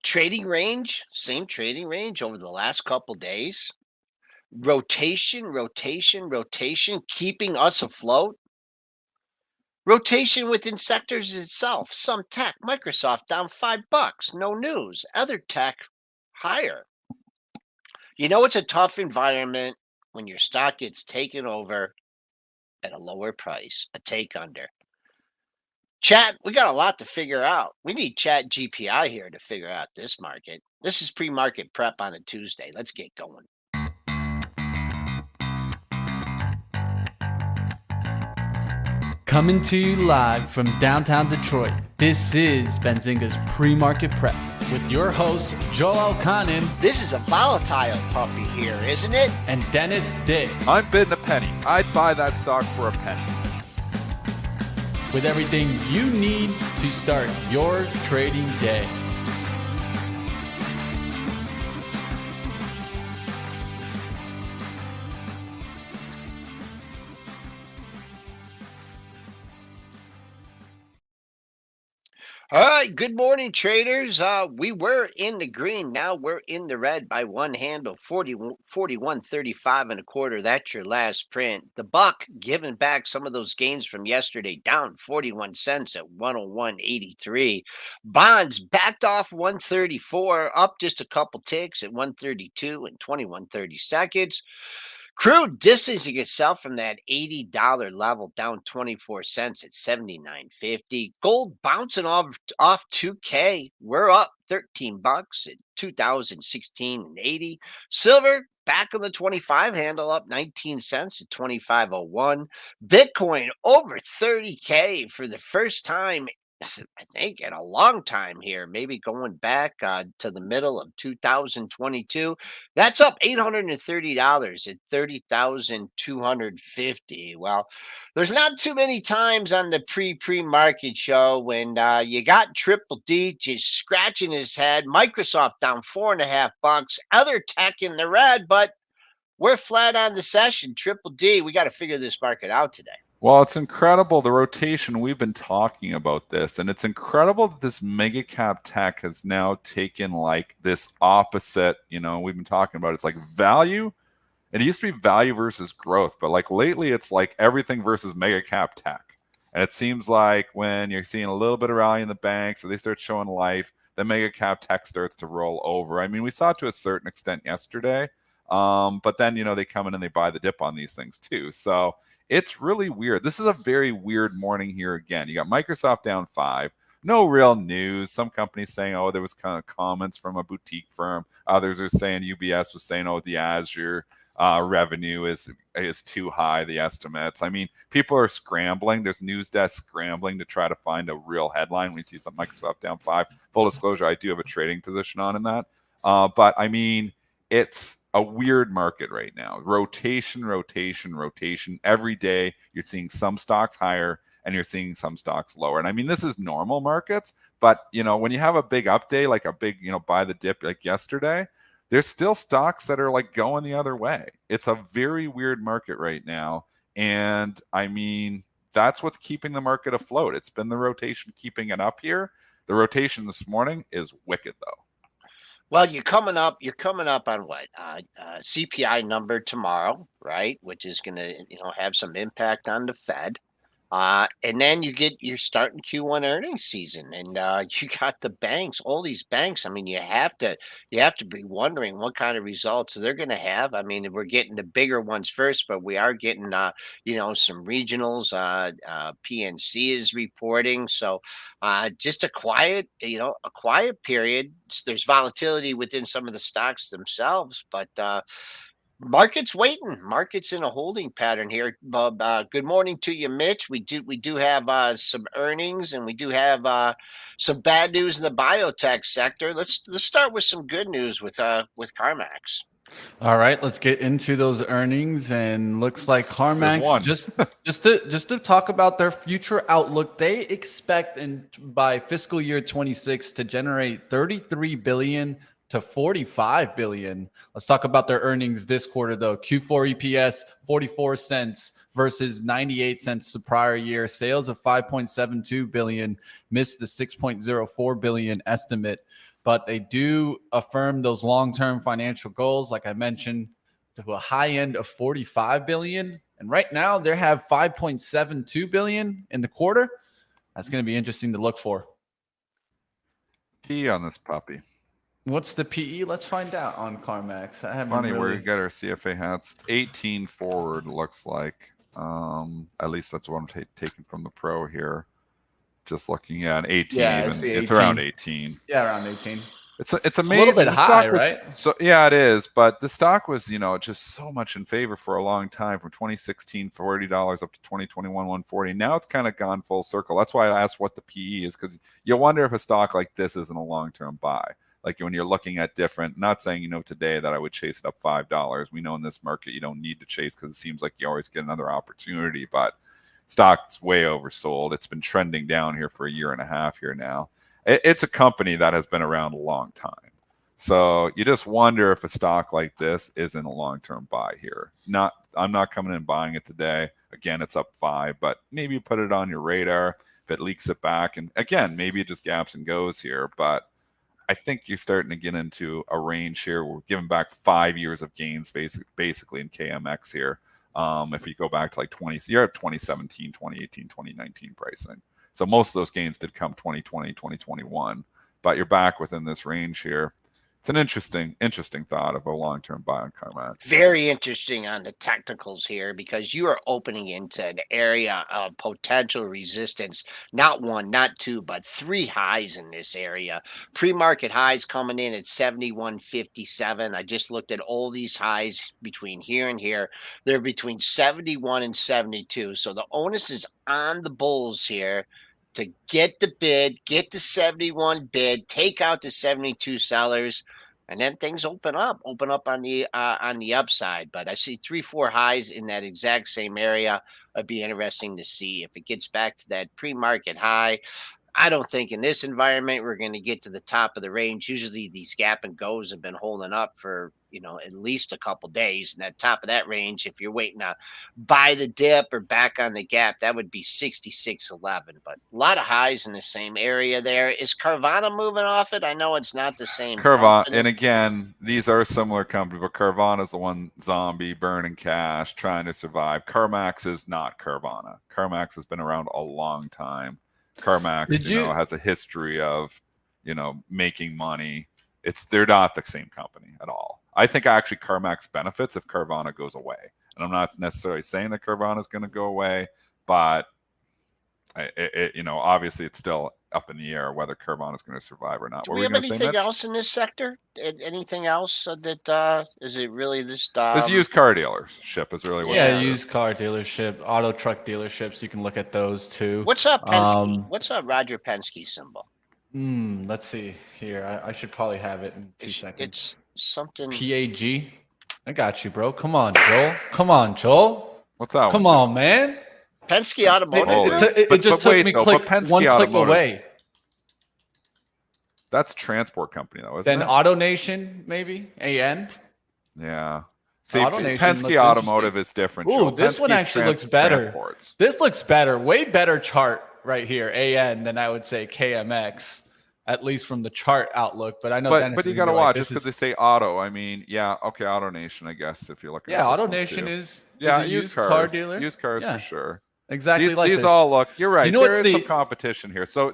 Trading range, same trading range over the last couple days. Rotation, keeping us afloat. Rotation within sectors itself. Some tech, Microsoft down $5. No news. Other tech higher. You know it's a tough environment when your stock gets taken over at a lower price, a take under. Chat, we got a lot to figure out. We need Chat GPI here to figure out this market. This is pre-market prep on a Tuesday. Let's get going. Coming to you live from downtown Detroit, this is Benzinga's Pre-Market Prep with your host, Joel Elconin. This is a volatile puppy here, isn't it? And Dennis Dick. I'm bidding a penny. I'd buy that stock for a penny. With everything you need to start your trading day. All right, good morning, traders. We were in the green. Now we're in the red by one handle, 41.35 and a quarter. That's your last print. The buck giving back some of those gains from yesterday, down 41 cents at 101.83. Bonds backed off 134, up just a couple ticks at 132 and 21.30 seconds. Crude distancing itself from that $80 level, down 24 cents at 79.50. Gold bouncing off 2K. We're up $13 at 2016.80. Silver back on the 25 handle, up 19 cents at 25.01. Bitcoin over 30K for the first time, I think, in a long time here, maybe going back to the middle of 2022. That's up $830 at 30,250. Well, there's not too many times on the pre-market show when you got Triple D just scratching his head. Microsoft down $4.50. Other tech in the red, but we're flat on the session. Triple D, we got to figure this market out today. Well, it's incredible, the rotation. We've been talking about this, and it's incredible that this mega cap tech has now taken like this opposite, we've been talking about. It's like value. It used to be value versus growth, but like lately it's like everything versus mega cap tech. And it seems like when you're seeing a little bit of rally in the banks, or they start showing life, the mega cap tech starts to roll over. I mean, we saw it to a certain extent yesterday, but then, they come in and they buy the dip on these things too. So it's really weird. This is a very weird morning here again. You got Microsoft down 5. No real news. Some companies saying, oh, there was kind of comments from a boutique firm. Others are saying UBS was saying, oh, the Azure revenue is too high, the estimates. I mean, people are scrambling. There's news desks scrambling to try to find a real headline. We see some Microsoft down 5. Full disclosure, I do have a trading position on in that. But I mean, it's a weird market right now. Rotation. Every day you're seeing some stocks higher and you're seeing some stocks lower. And I mean, this is normal markets, but when you have a big up day, like a big, buy the dip like yesterday, there's still stocks that are like going the other way. It's a very weird market right now. And I mean, that's what's keeping the market afloat. It's been the rotation keeping it up here. The rotation this morning is wicked though. Well, you're coming up on what? CPI number tomorrow, right? Which is going to, have some impact on the Fed. And then you're starting Q1 earnings season, and you got the banks, all these banks. I mean, you have to be wondering what kind of results they're going to have. I mean, we're getting the bigger ones first, but we are getting some regionals. PNC is reporting, so just a quiet period. There's volatility within some of the stocks themselves, but market's waiting. Market's in a holding pattern here. Bob, good morning to you, Mitch. We do have some earnings, and we do have some bad news in the biotech sector. Let's start with some good news with CarMax. All right, let's get into those earnings. And looks like CarMax, just to talk about their future outlook, they expect by fiscal year 26 to generate $33 billion to 45 billion. Let's talk about their earnings this quarter, though. Q4 EPS 44 cents versus 98 cents the prior year. Sales of 5.72 billion, missed the 6.04 billion estimate, but they do affirm those long-term financial goals, like I mentioned, to a high end of 45 billion. And right now they have 5.72 billion in the quarter. That's going to be interesting to look for. P on this puppy. What's the PE? Let's find out on CarMax. I haven't Funny, really... we got our CFA hats. It's 18 forward, looks like. At least that's what I'm taking from the pro here. Just looking at 18, yeah, even 18. It's around 18. Yeah, around 18. It's amazing. A little bit high, right? So yeah, it is. But the stock was, just so much in favor for a long time, from 2016 $40 up to 2021 140. Now it's kind of gone full circle. That's why I asked what the PE is, because you wonder if a stock like this isn't a long-term buy. Like when you're looking at different, not saying, today that I would chase it up $5. We know in this market you don't need to chase, because it seems like you always get another opportunity. But stock's way oversold. It's been trending down here for a year and a half here now. It's a company that has been around a long time. So you just wonder if a stock like this isn't a long-term buy here. I'm not coming in buying it today. Again, it's up 5, but maybe you put it on your radar if it leaks it back. And again, maybe it just gaps and goes here. But I think you're starting to get into a range here. We're giving back 5 years of gains basically in KMX here. If you go back to you're at 2017, 2018, 2019 pricing. So most of those gains did come 2020, 2021, but you're back within this range here. It's an interesting thought of a long-term buy on CarMax. Very interesting on the technicals here, because you are opening into an area of potential resistance. Not 1, not 2, but 3 highs in this area. Pre-market highs coming in at 71.57. I just looked at all these highs between here and here. They're between 71 and 72. So the onus is on the bulls here to get the bid, get the 71 bid, take out the 72 sellers, and then things open up on the upside. But I see 3-4 highs in that exact same area. It'd be interesting to see if it gets back to that pre-market high. I don't think in this environment we're going to get to the top of the range. Usually these gap and goes have been holding up for, at least a couple days. And that top of that range, if you're waiting to buy the dip or back on the gap, that would be 66.11. But a lot of highs in the same area there. Is Carvana moving off it? I know it's not the same. Carvana, and again, these are similar companies, but Carvana is the one zombie burning cash, trying to survive. CarMax is not Carvana. CarMax has been around a long time. CarMax, has a history of, making money. They're not the same company at all. I think actually CarMax benefits if Carvana goes away. And I'm not necessarily saying that Carvana is going to go away, but obviously it's still up in the air whether Carvana is going to survive or not. Do we have anything else in this sector? Anything else that is it really this? This used car dealership is really what. Yeah, used car dealership, auto truck dealerships. You can look at those too. What's up, Penske? What's up, Roger Penske symbol? Let's see here. I should probably have it in 2 seconds. It's something. PAG. I got you, bro. Come on, Joel. What's that? Come on, man. Penske Automotive. It just took me one click away. That's transport company though, isn't it? Then AutoNation, maybe AN. Yeah. See, Penske Automotive is different. Ooh, this one actually looks better. Transports. This looks better. Way better chart right here, AN, than I would say KMX, at least from the chart outlook. But I know. But you got to watch just because they say auto. I mean, yeah, okay, AutoNation, I guess if you're looking. Yeah, AutoNation is a used car dealer. Used cars for sure. Exactly. These all look. You're right. There is some competition here. So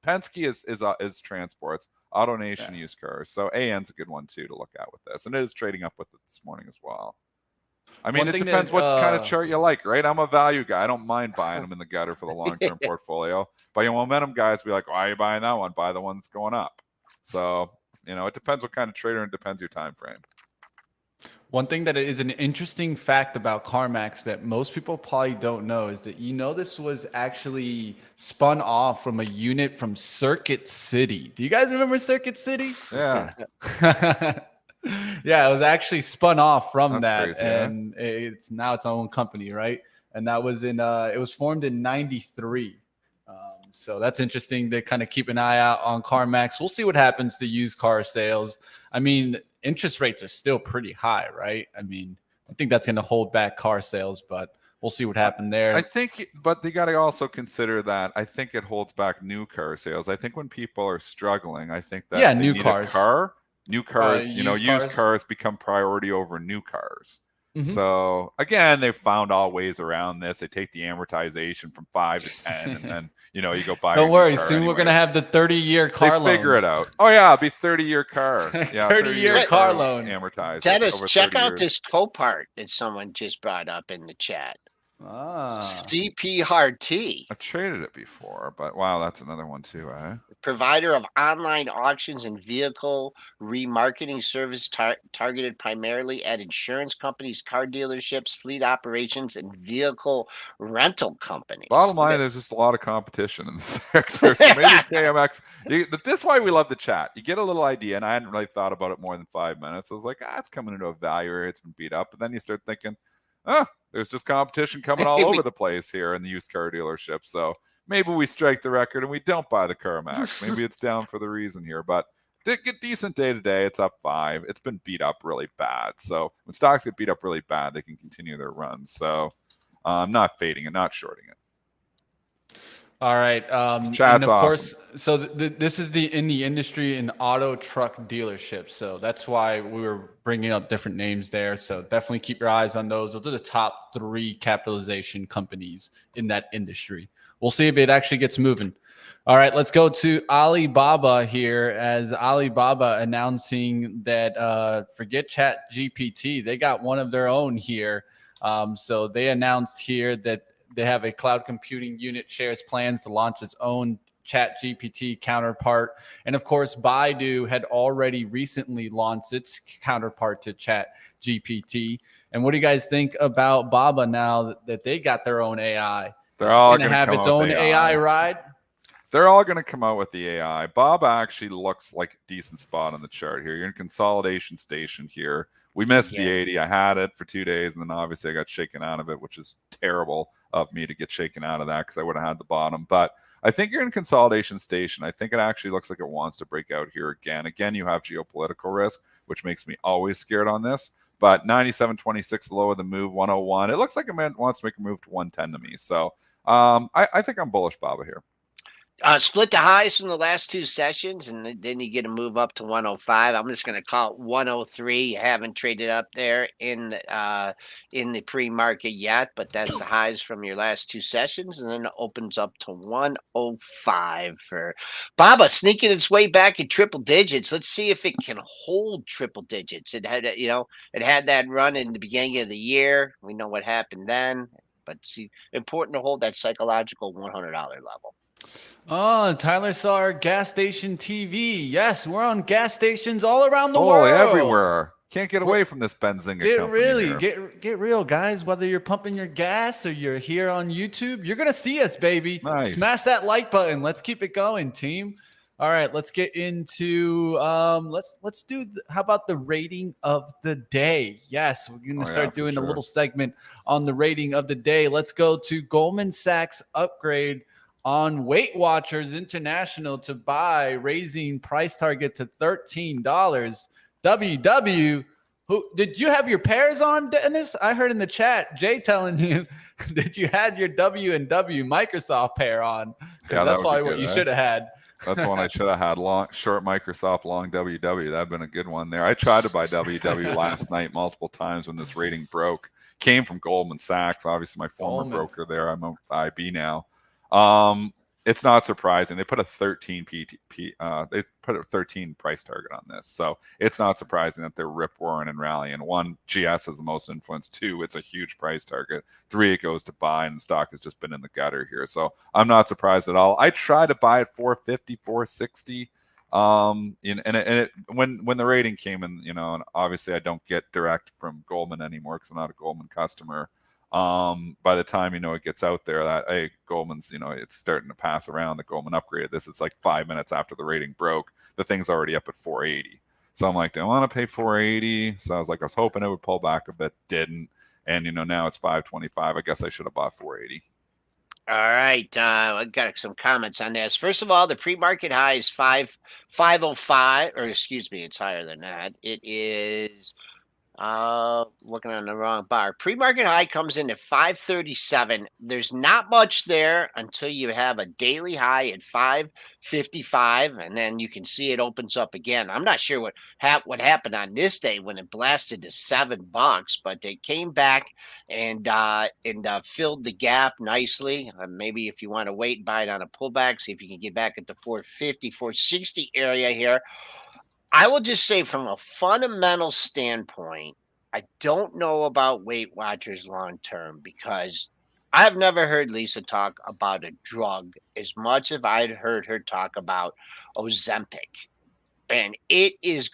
Penske is transports. AutoNation used cars. So AN's a good one too to look at with this, and it is trading up with it this morning as well. I mean, it depends what kind of chart you like, right? I'm a value guy. I don't mind buying them in the gutter for the long-term portfolio. But your momentum guys be like, why are you buying that one? Buy the one that's going up. So, it depends what kind of trader and depends your time frame. One thing that is an interesting fact about CarMax that most people probably don't know is that this was actually spun off from a unit from Circuit City. Do you guys remember Circuit City? Yeah. Yeah, it was actually spun off from That's crazy, and it's now its own company, right? And that was it was formed in '93. So that's interesting to kind of keep an eye out on CarMax. We'll see what happens to used car sales. I mean, interest rates are still pretty high, right? I mean, I think that's going to hold back car sales, but we'll see what happened there. I think, but they got to also consider that I think it holds back new car sales. I think when people are struggling, I think that they new need cars. a car. New cars, used cars. cars become priority over new cars. Mm-hmm. So again, they've found all ways around this. They take the amortization from 5 to 10, and then you go buy. Don't worry, soon we're gonna have the 30-year car loan. They figure it out. Oh yeah, it'll be 30-year car. Yeah, 30-year car loan amortized. Dennis, check out this Copart that someone just brought up in the chat. CPRT. I traded it before, but wow, that's another one too, eh? Provider of online auctions and vehicle remarketing service targeted primarily at insurance companies, car dealerships, fleet operations, and vehicle rental companies. Bottom line, there's just a lot of competition in the sector. So maybe KMX. This is why we love the chat. You get a little idea, and I hadn't really thought about it more than 5 minutes. I was like, it's coming into a value area. It's been beat up. But then you start thinking, there's just competition coming all over the place here in the used car dealership. So maybe we strike the record and we don't buy the CarMax. Maybe it's down for the reason here, but get decent day to day. It's up 5. It's been beat up really bad. So when stocks get beat up really bad, they can continue their runs. So I'm not fading it, not shorting it. All right. Chat's and of awesome. course, so this is in the industry in auto truck dealerships. So that's why we were bringing up different names there. So definitely keep your eyes on those. Those are the top 3 capitalization companies in that industry. We'll see if it actually gets moving. All right, let's go to Alibaba here, as Alibaba announcing that forget Chat GPT. They got one of their own here. So they announced here that they have a cloud computing unit, shares plans to launch its own Chat GPT counterpart. And of course, Baidu had already recently launched its counterpart to Chat GPT. And what do you guys think about Baba now that they got their own AI? They're all going to have its own AI ride. They're all going to come out with the AI. Bob actually looks like a decent spot on the chart here. You're in consolidation station here. We missed the 80. I had it for 2 days, and then obviously I got shaken out of it, which is terrible of me to get shaken out of that because I would have had the bottom. But I think you're in consolidation station. I think it actually looks like it wants to break out here again. Again, you have geopolitical risk, which makes me always scared on this. But 97.26 low of the move, 101. It looks like it wants to make a move to 110 to me. So I think I'm bullish Baba here. Split the highs from the last 2 sessions, and then you get a move up to 105. I'm just going to call it 103. You haven't traded up there in the pre-market yet, but that's the highs from your last 2 sessions, and then it opens up to 105 for Baba, sneaking its way back in triple digits. Let's see if it can hold triple digits. It had, it had that run in the beginning of the year. We know what happened then, but see, important to hold that psychological $100 level. Oh, Tyler saw our gas station TV. Yes, we're on gas stations all around the world. Everywhere. Can't get away from this Benzinga company. Get real, guys. Whether you're pumping your gas or you're here on YouTube, you're gonna see us, baby. Nice. Smash that like button. Let's keep it going, team. All right, let's get into let's do how about the rating of the day? Yes, we're gonna start doing a little segment on the rating of the day. Let's go to Goldman Sachs upgrade on Weight Watchers International to buy, raising price target to $13. WW, who did you have your pairs on, Dennis? I heard in the chat Jay telling you that you had your W&W Microsoft pair on. Yeah, that's probably what you should have had. That's the one I should have had. Short Microsoft, long WW. That'd been a good one there. I tried to buy WW last night multiple times when this rating broke. Came from Goldman Sachs, obviously my former broker there. I'm on IB now. It's not surprising. They put a 13 they put a 13 price target on this. So it's not surprising that they're rip roaring and rallying. 1, GS has the most influence. 2, it's a huge price target. 3, it goes to buy, and the stock has just been in the gutter here. So I'm not surprised at all. I tried to buy at 450, 460. When the rating came in, and obviously I don't get direct from Goldman anymore because I'm not a Goldman customer. By the time it gets out there that Goldman's it's starting to pass around that Goldman upgraded this, it's like 5 minutes after the rating broke, the thing's already up at 480. So I'm like, do I want to pay 480? So I was hoping it would pull back a bit, didn't, and now it's 525. I guess I should have bought 480. All right, I got some comments on this. First of all, the pre-market high is 505, or excuse me, it's higher than that. It is looking on the wrong bar. Pre-market high comes in at 537. There's not much there until you have a daily high at 555, and then you can see it opens up again. I'm not sure what happened on this day when it blasted to $7, but they came back and filled the gap nicely. Maybe if you want to wait and buy it on a pullback, see if you can get back at the 450, 460 area here. I will just say from a fundamental standpoint, I don't know about Weight Watchers long term because I've never heard Lisa talk about a drug as much as I'd heard her talk about Ozempic. And it is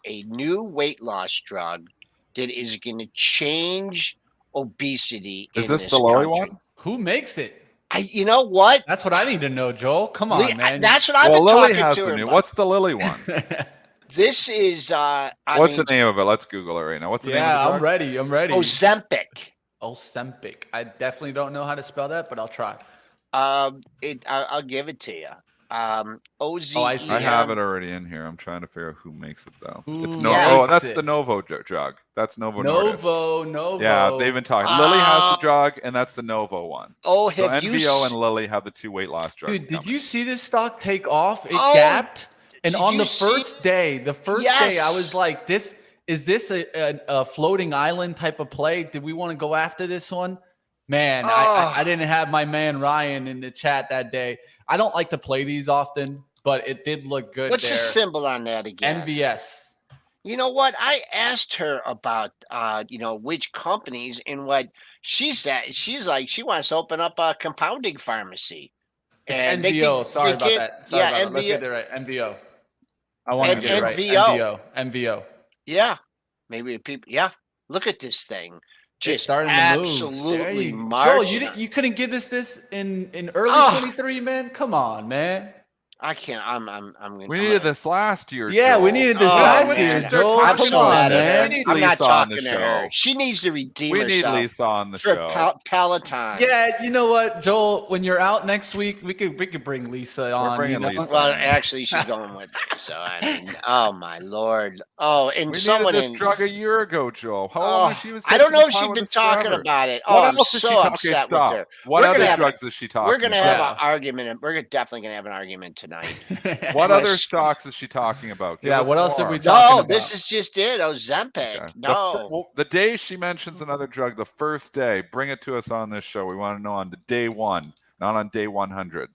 a new weight loss drug that is going to change obesity Is in this this the Lily country. one? Who makes it? You know what? That's what I need to know, Joel. Come on, man. That's what I've Well, been Lily talking has to the her new. about. What's the Lily one? This is What's the name of it? Let's Google it right now. What's the name of the yeah, drug? I'm ready. I'm ready. Ozempic. Ozempic. I definitely don't know how to spell that, but I'll try. I'll give it to you. OZEM. I see. I have it already in here. I'm trying to figure out who makes it though. It's Who no. Oh, makes that's it? the Novo drug. That's Novo Nordisk. Novo. Yeah, they've been talking. Lily has the drug, and that's the Novo one. Oh, So have you NVO and Lily have the two weight loss drugs. Dude, did coming. you see this stock take off? It Oh, gapped. And did on you the see first day, I Yes. was like, is this a floating island type of play? Did we want to go after this one? Man, Oh. I didn't have my man Ryan in the chat that day. I don't like to play these often, but it did look good What's there. the symbol on that again? NVS. You know what? I asked her about which companies and what she said. She's like she wants to open up a compounding pharmacy. And NVO. Sorry about that. Sorry about that. NVO. Let's get it right. NVO. I want to get it right. NVO. NVO. Yeah. Maybe people. Yeah. Look at this thing. Just starting to move. absolutely Joel, marching. you couldn't give us this in early Oh. 23, man. Come on, man. I can't. I'm gonna. We needed this last year. Yeah, Joel. we needed this Oh, last man. year, Start Joel. I'm talking Come so about on, mad this. at her. We man. need I'm not Lisa on talking the to show. her. She needs to redeem We need herself Lisa on the for show. Peloton. Yeah, you know what, Joel? When you're out next week, we could bring Lisa on. bringing Lisa. Well, actually, she's going with me. So I mean, oh my lord. Oh, and We someone needed this in. drug a year ago, Joel. How Oh, long she was? I don't know if she's she's been talking about it. Oh, What I'm else is she so talking? upset Stop. with her. What We're gonna other have drugs is she talking? We're gonna have about? an argument, and we're definitely gonna have an argument tonight. What Unless- other stocks is she talking about? Give Yeah, us what else did more. we talk No, about? this is just it. Ozempic. Okay. No. The day she mentions another drug, the first day, bring it to us on this show. We want to know on the day one, not on day 100.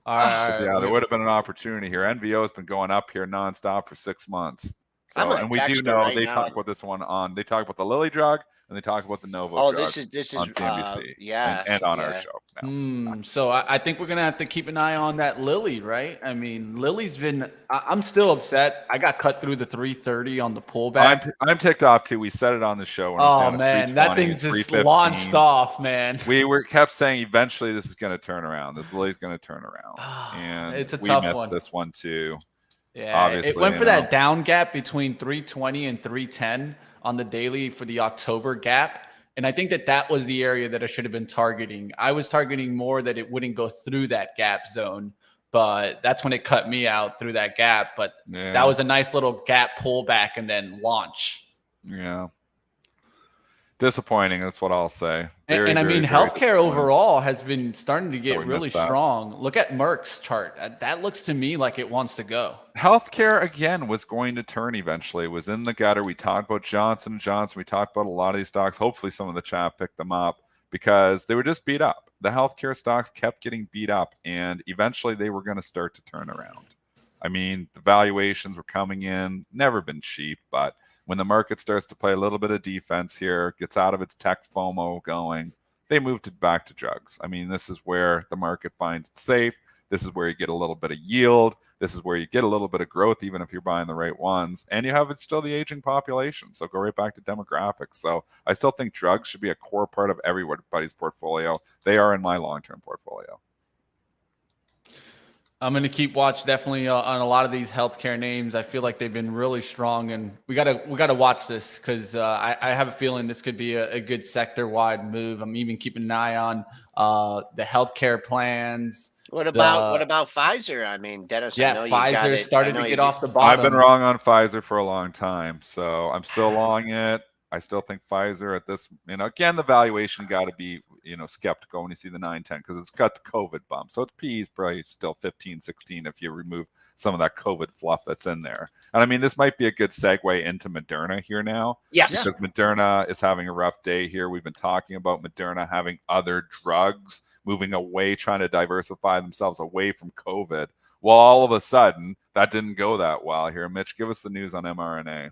All right. Yeah, there would have been an opportunity here. NVO has been going up here nonstop for 6 months. I'm So, gonna and we text do her know right they now. talk about this one on. They talk about the Lilly drug and they talk about the Novo Oh, drug this is on CNBC. yeah, and on our show. Now. So I think we're gonna have to keep an eye on that Lilly, right? I mean, Lily's been. I'm still upset. I got cut through the 330 on the pullback. I'm ticked off too. We said it on the show. When it was down to man, that 320 thing and just 315. launched off, man. We kept saying eventually this is going to turn around. This Lily's going to turn around, and It's a we tough missed one. this one too. Yeah, Obviously, it went you for know. that down gap between 320 and 310 on the daily for the October gap. And I think that was the area that I should have been targeting. I was targeting more that it wouldn't go through that gap zone, but that's when it cut me out through that gap. But that was a nice little gap pullback and then launch. Yeah. Disappointing. That's what I'll say. And I mean, healthcare overall has been starting to get we really missed that. strong. Look at Merck's chart. That looks to me like it wants to go. Healthcare again was going to turn eventually. It was in the gutter. We talked about Johnson & Johnson. We talked about a lot of these stocks. Hopefully some of the chat picked them up because they were just beat up. The healthcare stocks kept getting beat up and eventually they were going to start to turn around. I mean, the valuations were coming in, never been cheap, but when the market starts to play a little bit of defense here, gets out of its tech FOMO going, they moved it back to drugs. I mean, this is where the market finds it safe. This is where you get a little bit of yield. This is where you get a little bit of growth, even if you're buying the right ones. And you have still the aging population. So go right back to demographics. So I still think drugs should be a core part of everybody's portfolio. They are in my long-term portfolio. I'm going to keep watch definitely on a lot of these healthcare names. I feel like they've been really strong, and we gotta watch this because I have a feeling this could be a good sector wide move. I'm even keeping an eye on the healthcare plans. What The about Pfizer? I mean, Dennis, I Yeah, know you got Pfizer it. I started know to get you. off the I've been bottom. wrong on Pfizer for a long time, so I'm still long it. I still think Pfizer at this, again, the valuation got to be, skeptical when you see the 910 because it's got the COVID bump. So its P is probably still 15, 16 if you remove some of that COVID fluff that's in there. And I mean, this might be a good segue into Moderna here now. Yes. Because Moderna is having a rough day here. We've been talking about Moderna having other drugs, moving away, trying to diversify themselves away from COVID. Well, all of a sudden, that didn't go that well here. Mitch, give us the news on mRNA.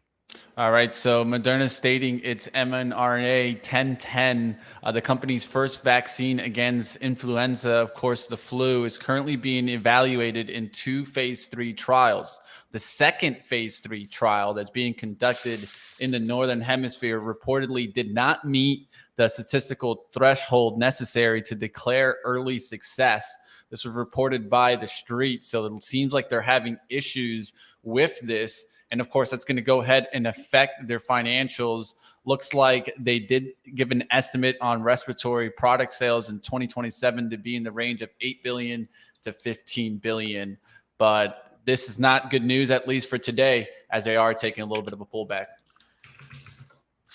All right, so Moderna stating its mRNA 1010, the company's first vaccine against influenza, of course, the flu, is currently being evaluated in 2 phase 3 trials. The second phase 3 trial that's being conducted in the Northern Hemisphere reportedly did not meet the statistical threshold necessary to declare early success. This was reported by The Street, so it seems like they're having issues with this. And of course, that's going to go ahead and affect their financials. Looks like they did give an estimate on respiratory product sales in 2027 to be in the range of 8 billion to 15 billion. But this is not good news, at least for today, as they are taking a little bit of a pullback.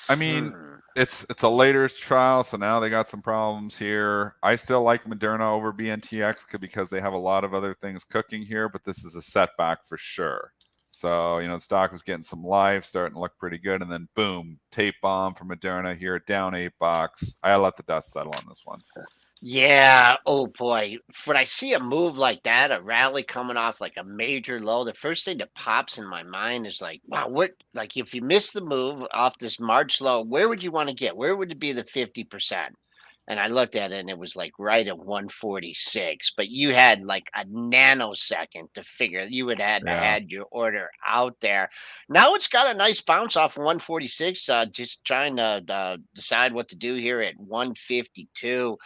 I mean, it's a later trial, so now they got some problems here. I still like Moderna over BNTX because they have a lot of other things cooking here, but this is a setback for sure. So, the stock was getting some life, starting to look pretty good, and then boom, tape bomb from Moderna here, down $8. I let the dust settle on this one. Yeah. Oh boy. When I see a move like that, a rally coming off like a major low, the first thing that pops in my mind is like, wow, what, like if you miss the move off this March low, where would you want to get? Where would it be the 50%? And I looked at it and it was like right at 146, but you had like a nanosecond to figure you would had to Yeah. had your order out there. Now it's got a nice bounce off 146. Just trying to decide what to do here at 152.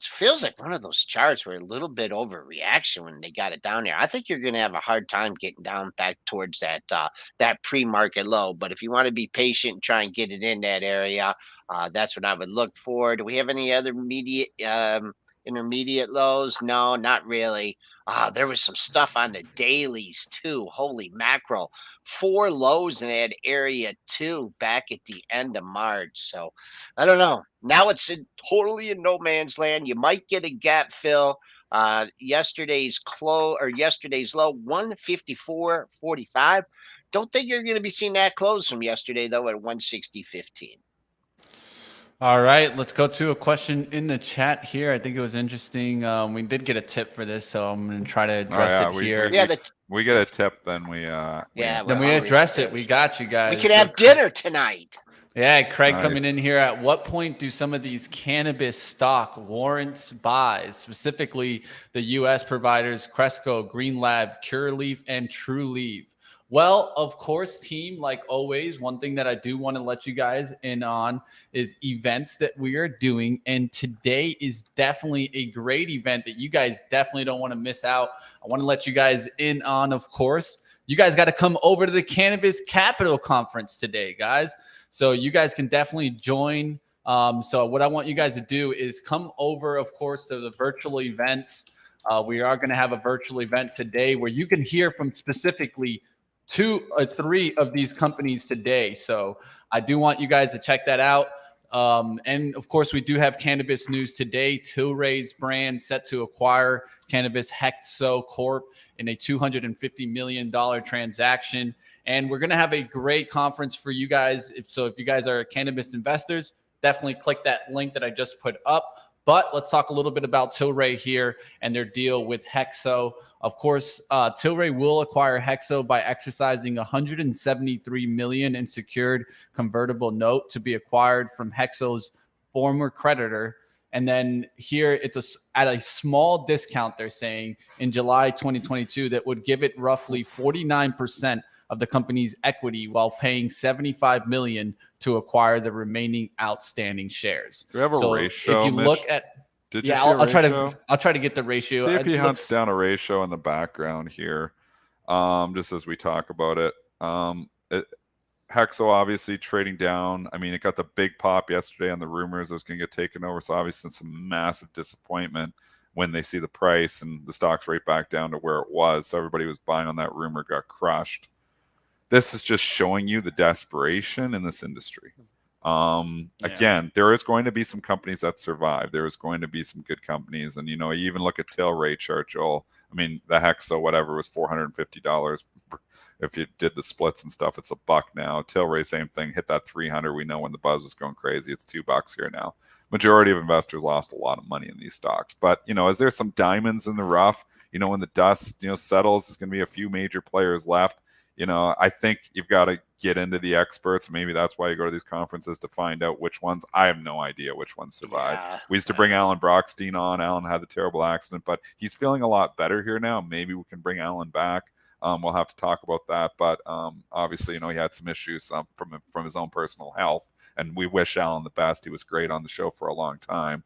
It feels like one of those charts where a little bit overreaction when they got it down there. I think you're going to have a hard time getting down back towards that pre-market low. But if you want to be patient and try and get it in that area, that's what I would look for. Do we have any other intermediate lows? No, not really. There was some stuff on the dailies too. Holy mackerel. 4 lows in that area too back at the end of March. So I don't know. Now it's totally in no man's land. You might get a gap fill. Yesterday's low 154.45. Don't think you're going to be seeing that close from yesterday though at 160.15. All right, let's go to a question in the chat here. I think it was interesting. We did get a tip for this, so I'm going to try to address it here. We get a tip, then we address it. We got you guys. We could have dinner tonight. Yeah, Craig coming in here. At what point do some of these cannabis stock warrants buys, specifically the U.S. providers Cresco, Green Lab, Cureleaf, and TrueLeaf? Well, of course, team, like always, one thing that I do want to let you guys in on is events that we are doing. And today is definitely a great event that you guys definitely don't want to miss out. I want to let you guys in on, of course, you guys got to come over to the Cannabis Capital Conference today, guys. So you guys can definitely join. So what I want you guys to do is come over, of course, to the virtual events. We are going to have a virtual event today where you can hear from specifically 2 or 3 of these companies today. So I do want you guys to check that out. And of course, we do have cannabis news today. Tilray's brand set to acquire Cannabis Hexo Corp in a $250 million transaction. And we're going to have a great conference for you guys. If you guys are cannabis investors, definitely click that link that I just put up. But let's talk a little bit about Tilray here and their deal with Hexo. Of course, Tilray will acquire Hexo by exercising $173 million in secured convertible note to be acquired from Hexo's former creditor. And then here it's at a small discount, they're saying, in July 2022 that would give it roughly 49% of the company's equity while paying $75 million to acquire the remaining outstanding shares. Do we have a ratio? If you look at Did you Yeah, see a I'll try ratio? to get the ratio. See if It he hunts looks down a ratio in the background here, just as we talk about it. Hexo obviously trading down. I mean, it got the big pop yesterday on the rumors it was going to get taken over. So obviously, it's some massive disappointment when they see the price and the stock's right back down to where it was. So everybody was buying on that rumor got crushed. This is just showing you the desperation in this industry. Again, there is going to be some companies that survive. There is going to be some good companies, and you even look at Tilray chart, Joel. I mean, the Hexo whatever was $450. If you did the splits and stuff, it's $1 now. Tilray, same thing, hit that 300. We know when the buzz was going crazy, it's $2 here now. Majority of investors lost a lot of money in these stocks, but is there some diamonds in the rough? When the dust settles, there's going to be a few major players left. I think you've got to get into the experts. Maybe that's why you go to these conferences to find out which ones. I have no idea which ones survived. Yeah, We used to bring Alan Brockstein on. Alan had the terrible accident, but he's feeling a lot better here now. Maybe we can bring Alan back. We'll have to talk about that. But obviously, he had some issues from his own personal health, and we wish Alan the best. He was great on the show for a long time.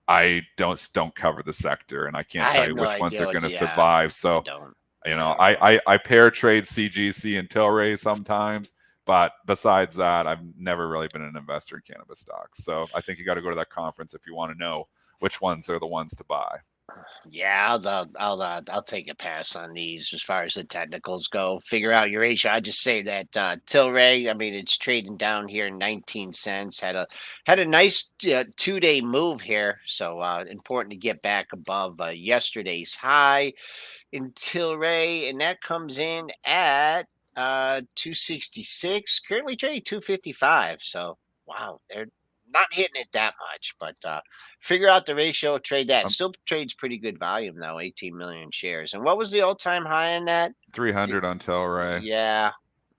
I don't cover the sector, and I can't tell have you no which ones idea are going to yeah, survive. I So don't. I pair trade CGC and Tilray sometimes, but besides that, I've never really been an investor in cannabis stocks. So I think you got to go to that conference if you want to know which ones are the ones to buy. Yeah, I'll take a pass on these as far as the technicals go. Figure out your ratio. I just say that Tilray. I mean, it's trading down here 19 cents. Had a nice 2-day move here, so important to get back above yesterday's high in Tilray, and that comes in at 266. Currently trading 255. So wow, they're not hitting it that much, but figure out the ratio, trade that. Still trades pretty good volume though, 18 million shares. And what was the all-time high in that? 300 on Tilray. Yeah,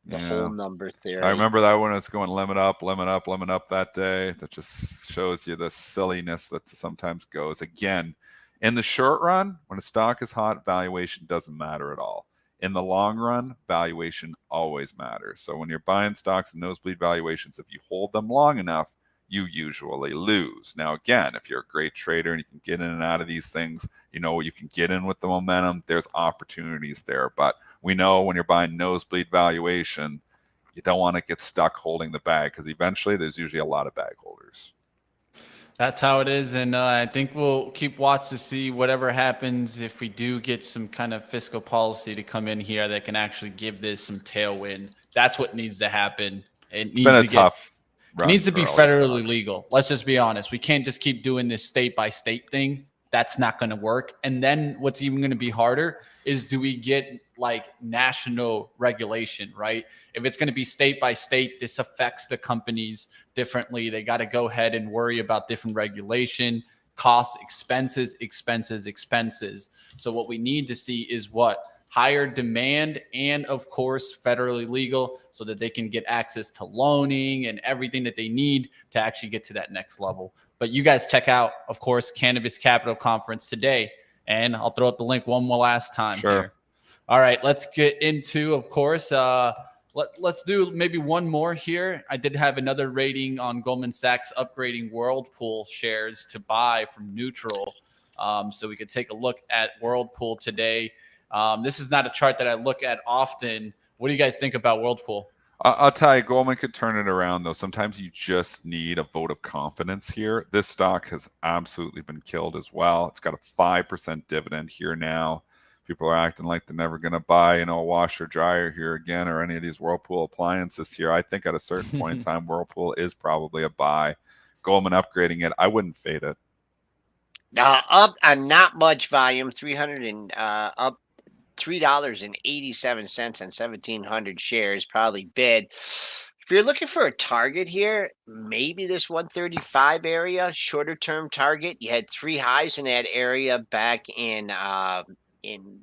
the Yeah. whole number theory. I remember that when it's going limit up that day. That just shows you the silliness that sometimes goes. Again, in the short run, when a stock is hot, valuation doesn't matter at all. In the long run, valuation always matters. So when you're buying stocks and nosebleed valuations, if you hold them long enough, you usually lose. Now, again, if you're a great trader and you can get in and out of these things, you can get in with the momentum. There's opportunities there. But we know when you're buying nosebleed valuation, you don't want to get stuck holding the bag because eventually there's usually a lot of bag holders. That's how it is. And I think we'll keep watch to see whatever happens if we do get some kind of fiscal policy to come in here that can actually give this some tailwind. That's what needs to happen. It's been a tough It needs to be for all these federally stocks. legal. Let's just be honest. We can't just keep doing this state by state thing. That's not going to work. And then what's even going to be harder is, do we get like national regulation, right? If it's going to be state by state, this affects the companies differently. They got to go ahead and worry about different regulation, costs, expenses. So what we need to see is what? Higher demand and, of course, federally legal, so that they can get access to loaning and everything that they need to actually get to that next level. But you guys check out, of course, Cannabis Capital Conference today, and I'll throw up the link one more last time here. All right, let's get into, of course, let's do maybe one more here. I did have another rating on Goldman Sachs upgrading Whirlpool shares to buy from neutral. So we could take a look at Whirlpool today. This is not a chart that I look at often. What do you guys think about Whirlpool? I'll tell you, Goldman could turn it around, though. Sometimes you just need a vote of confidence here. This stock has absolutely been killed as well. It's got a 5% dividend here now. People are acting like they're never going to buy, a washer dryer here again, or any of these Whirlpool appliances here. I think at a certain point in time, Whirlpool is probably a buy. Goldman upgrading it, I wouldn't fade it. Up and not much volume, 300 and up $3.87 on 1,700 shares, probably bid. If you're looking for a target here, maybe this 135 area, shorter term target. You had 3 highs in that area back in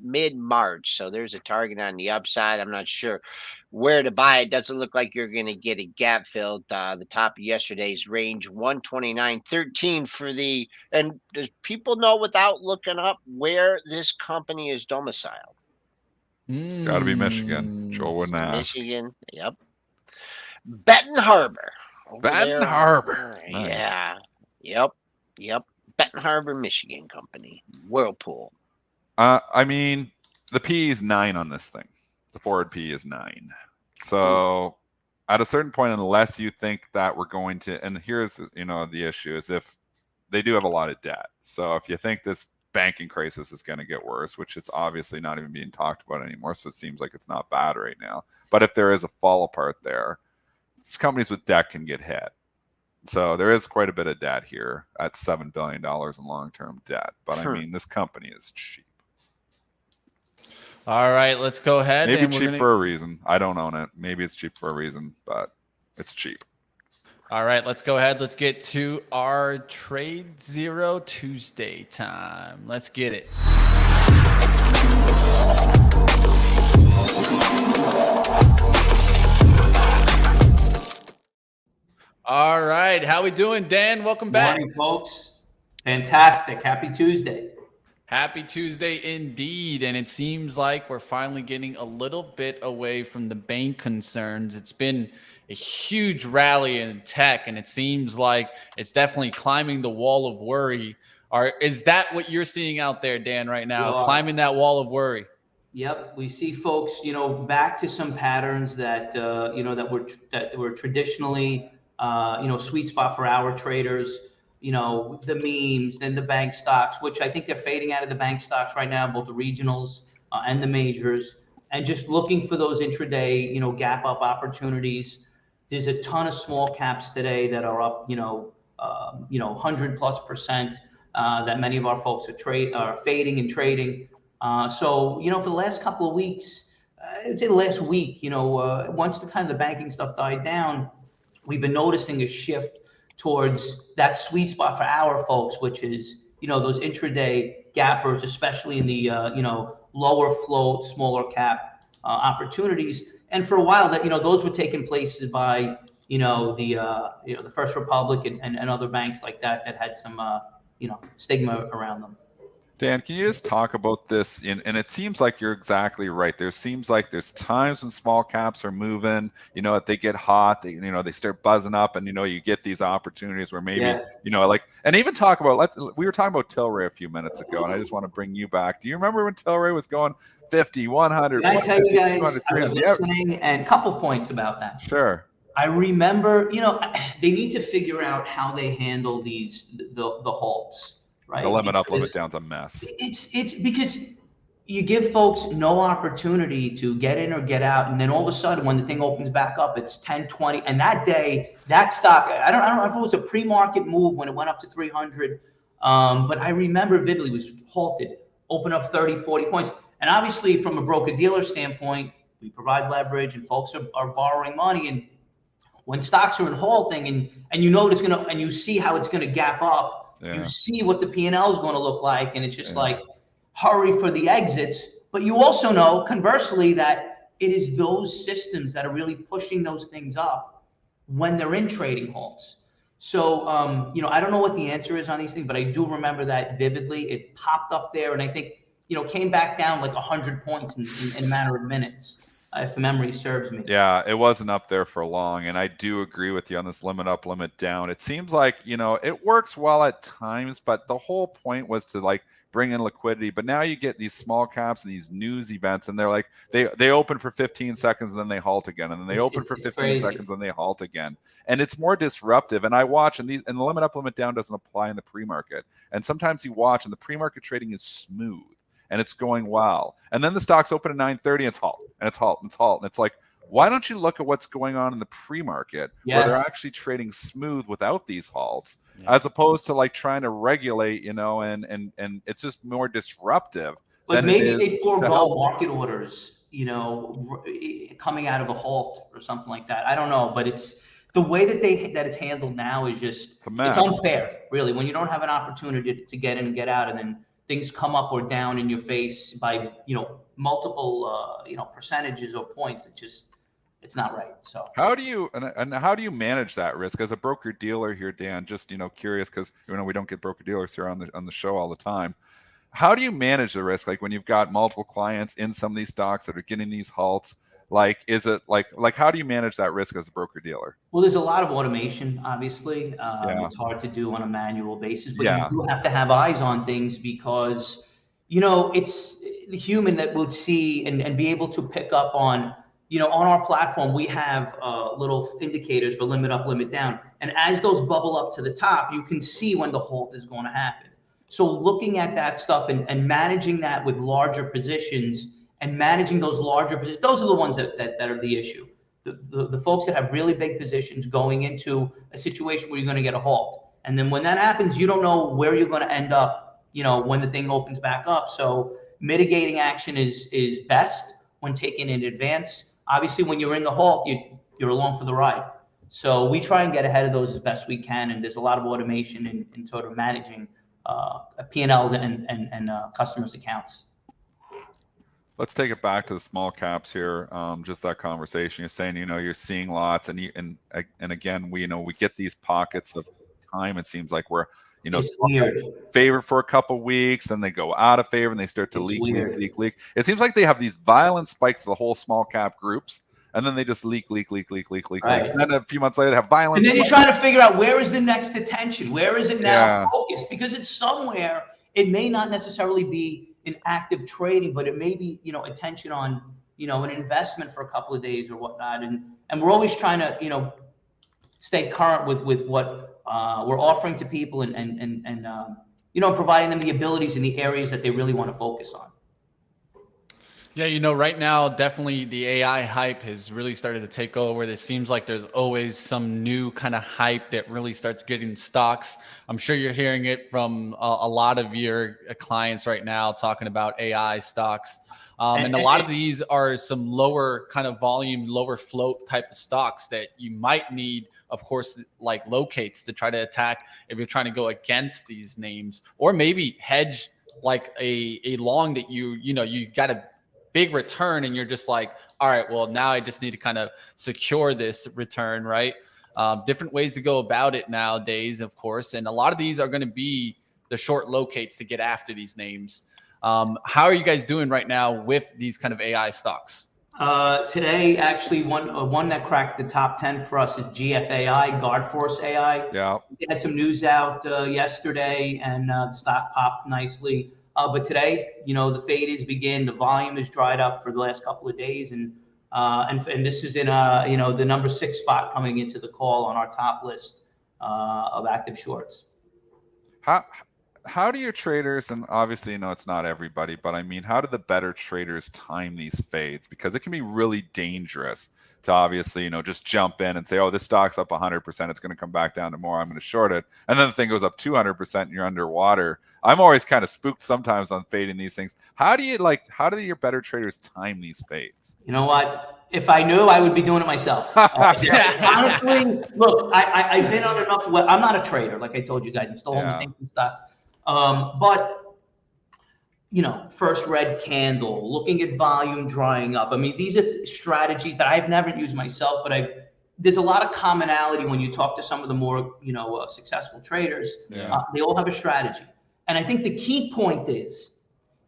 mid-March. So there's a target on the upside. I'm not sure where to buy it. Doesn't look like you're going to get a gap filled. The top of yesterday's range, 129.13 for the. And does people know without looking up where this company is domiciled? It's got to be Michigan. Joel wouldn't ask. Michigan, yep. Benton Harbor. Benton Harbor. Nice. Yeah. Yep. Benton Harbor, Michigan company, Whirlpool. I mean, the P is 9 on this thing. The forward P is 9. So at a certain point, unless you think that we're going to, and here's, the issue is if they do have a lot of debt. So if you think this banking crisis is going to get worse, which it's obviously not even being talked about anymore, so it seems like it's not bad right now. But if there is a fall apart there, companies with debt can get hit. So there is quite a bit of debt here at $7 billion in long-term debt. But I mean, this company is cheap. All right, let's go ahead. Maybe cheap for a reason. I don't own it. Maybe it's cheap for a reason, but it's cheap. All right, let's go ahead. Let's get to our TradeZero Tuesday time. Let's get it. All right, how we doing, Dan? Welcome back. Morning, folks. Fantastic. Happy Tuesday. Happy Tuesday indeed. And it seems like we're finally getting a little bit away from the bank concerns. It's been a huge rally in tech, and it seems like it's definitely climbing the wall of worry. Is that what you're seeing out there, Dan, right now? Climbing that wall of worry? Yep, we see folks, back to some patterns that that were traditionally, sweet spot for our traders. The memes and the bank stocks, which I think they're fading out of the bank stocks right now, both the regionals and the majors, and just looking for those intraday, gap up opportunities. There's a ton of small caps today that are up, 100+% that many of our folks are fading and trading. So, for the last couple of weeks, I'd say the last week, once the kind of the banking stuff died down, we've been noticing a shift towards that sweet spot for our folks, which is, those intraday gappers, especially in the, lower float, smaller cap opportunities. And for a while that, those were taking places by, the First Republic and other banks like that had some, stigma around them. Dan, can you just talk about this? And it seems like you're exactly right. There seems like there's times when small caps are moving, they get hot, they start buzzing up, and, you get these opportunities where maybe, and even talk about, we were talking about Tilray a few minutes ago, and I just want to bring you back. Do you remember when Tilray was going 50, 100, Can I tell you guys, 200, 300? I was listening, and a couple points about that. Sure. I remember, they need to figure out how they handle the halts. Right? The limit up, limit down's a mess. It's because you give folks no opportunity to get in or get out, and then all of a sudden, when the thing opens back up, it's 10, 20, and that day, that stock, I don't know if it was a pre-market move when it went up to 300, but I remember vividly it was halted, open up 30, 40 points, and obviously from a broker-dealer standpoint, we provide leverage, and folks are borrowing money, and when stocks are in halting, and it's gonna, and you see how it's gonna gap up. Yeah. You see what the P&L is going to look like, and it's just like hurry for the exits. But you also know, conversely, that it is those systems that are really pushing those things up when they're in trading halts. So, I don't know what the answer is on these things, but I do remember that vividly. It popped up there, and I think, came back down like 100 points in a matter of minutes. If memory serves me. Yeah, it wasn't up there for long, and I do agree with you on this limit up, limit down. It seems like, it works well at times, but the whole point was to bring in liquidity. But now you get these small caps and these news events, and they're like, they open for 15 seconds and then they halt again, and then they open for 15 seconds and they halt again. And it's more disruptive. And I watch, and the limit up, limit down doesn't apply in the pre-market. And sometimes you watch, and the pre-market trading is smooth. And it's going well. And then the stocks open at 9:30 and it's halt, and it's halt, and it's halt. And it's like, why don't you look at what's going on in the pre-market where they're actually trading smooth without these halts, as opposed to trying to regulate, and it's just more disruptive. But maybe they forego market orders, coming out of a halt or something like that. I don't know, but it's the way that it's handled now is just, it's unfair, really, when you don't have an opportunity to get in and get out, and then things come up or down in your face by, multiple, percentages or points. It's not right. So how do you manage that risk as a broker dealer here, Dan? Just, curious, because, we don't get broker dealers here on the show all the time. How do you manage the risk? Like when you've got multiple clients in some of these stocks that are getting these halts, Like, is it like how do you manage that risk as a broker dealer? Well, there's a lot of automation, obviously. Yeah. It's hard to do on a manual basis, but Yeah. you do have to have eyes on things because, it's the human that would see and be able to pick up on, on our platform, we have little indicators for limit up, limit down. And as those bubble up to the top, you can see when the halt is going to happen. So looking at that stuff and managing that with larger positions and managing those larger positions, those are the ones that are the issue. The folks that have really big positions going into a situation where you're going to get a halt. And then when that happens, you don't know where you're going to end up, when the thing opens back up. So mitigating action is best when taken in advance. Obviously, when you're in the halt, you're along for the ride. So we try and get ahead of those as best we can. And there's a lot of automation in sort of managing P&Ls and customers' accounts. Let's take it back to the small caps here. Just that conversation. You're saying, you're seeing lots, and again, we get these pockets of time. It seems like we're, favor for a couple weeks, and they go out of favor, and they start to leak. It seems like they have these violent spikes, the whole small cap groups, and then they just leak. Right. And then a few months later, they have violence. And then you're trying to figure out where is the next attention? Where is it now focused? Because it's somewhere. It may not necessarily be in active trading, but it may be, attention on, an investment for a couple of days or whatnot. And we're always trying to, stay current with what we're offering to people and providing them the abilities in the areas that they really want to focus on. Yeah, right now, definitely the AI hype has really started to take over. It seems like there's always some new kind of hype that really starts getting stocks. I'm sure you're hearing it from a lot of your clients right now talking about AI stocks. And a lot of these are some lower kind of volume, lower float type of stocks that you might need, of course, like locates to try to attack if you're trying to go against these names, or maybe hedge like a long that you got a big return and you're just like, all right, well, now I just need to kind of secure this return, right? Different ways to go about it nowadays, of course. And a lot of these are going to be the short locates to get after these names. How are you guys doing right now with these kind of AI stocks? Today, actually, one that cracked the top 10 for us is GFAI, Guard Force AI. Yeah. We had some news out yesterday, and the stock popped nicely. But today, the fade is begin. The volume is dried up for the last couple of days, and this is in the number 6 spot coming into the call on our top list of active shorts. How do your traders, and obviously, it's not everybody, but I mean, how do the better traders time these fades? Because it can be really dangerous to obviously, just jump in and say, oh, this stock's up 100%. It's going to come back down to more. I'm going to short it. And then the thing goes up 200% and you're underwater. I'm always kind of spooked sometimes on fading these things. How do your better traders time these fades? You know what? If I knew, I would be doing it myself. Honestly, look, I've been on enough. I'm not a trader, like I told you guys. I'm still holding the same stocks. But first red candle, looking at volume drying up. I mean, these are strategies that I've never used myself, but there's a lot of commonality when you talk to some of the more, successful traders. Yeah. They all have a strategy. And I think the key point is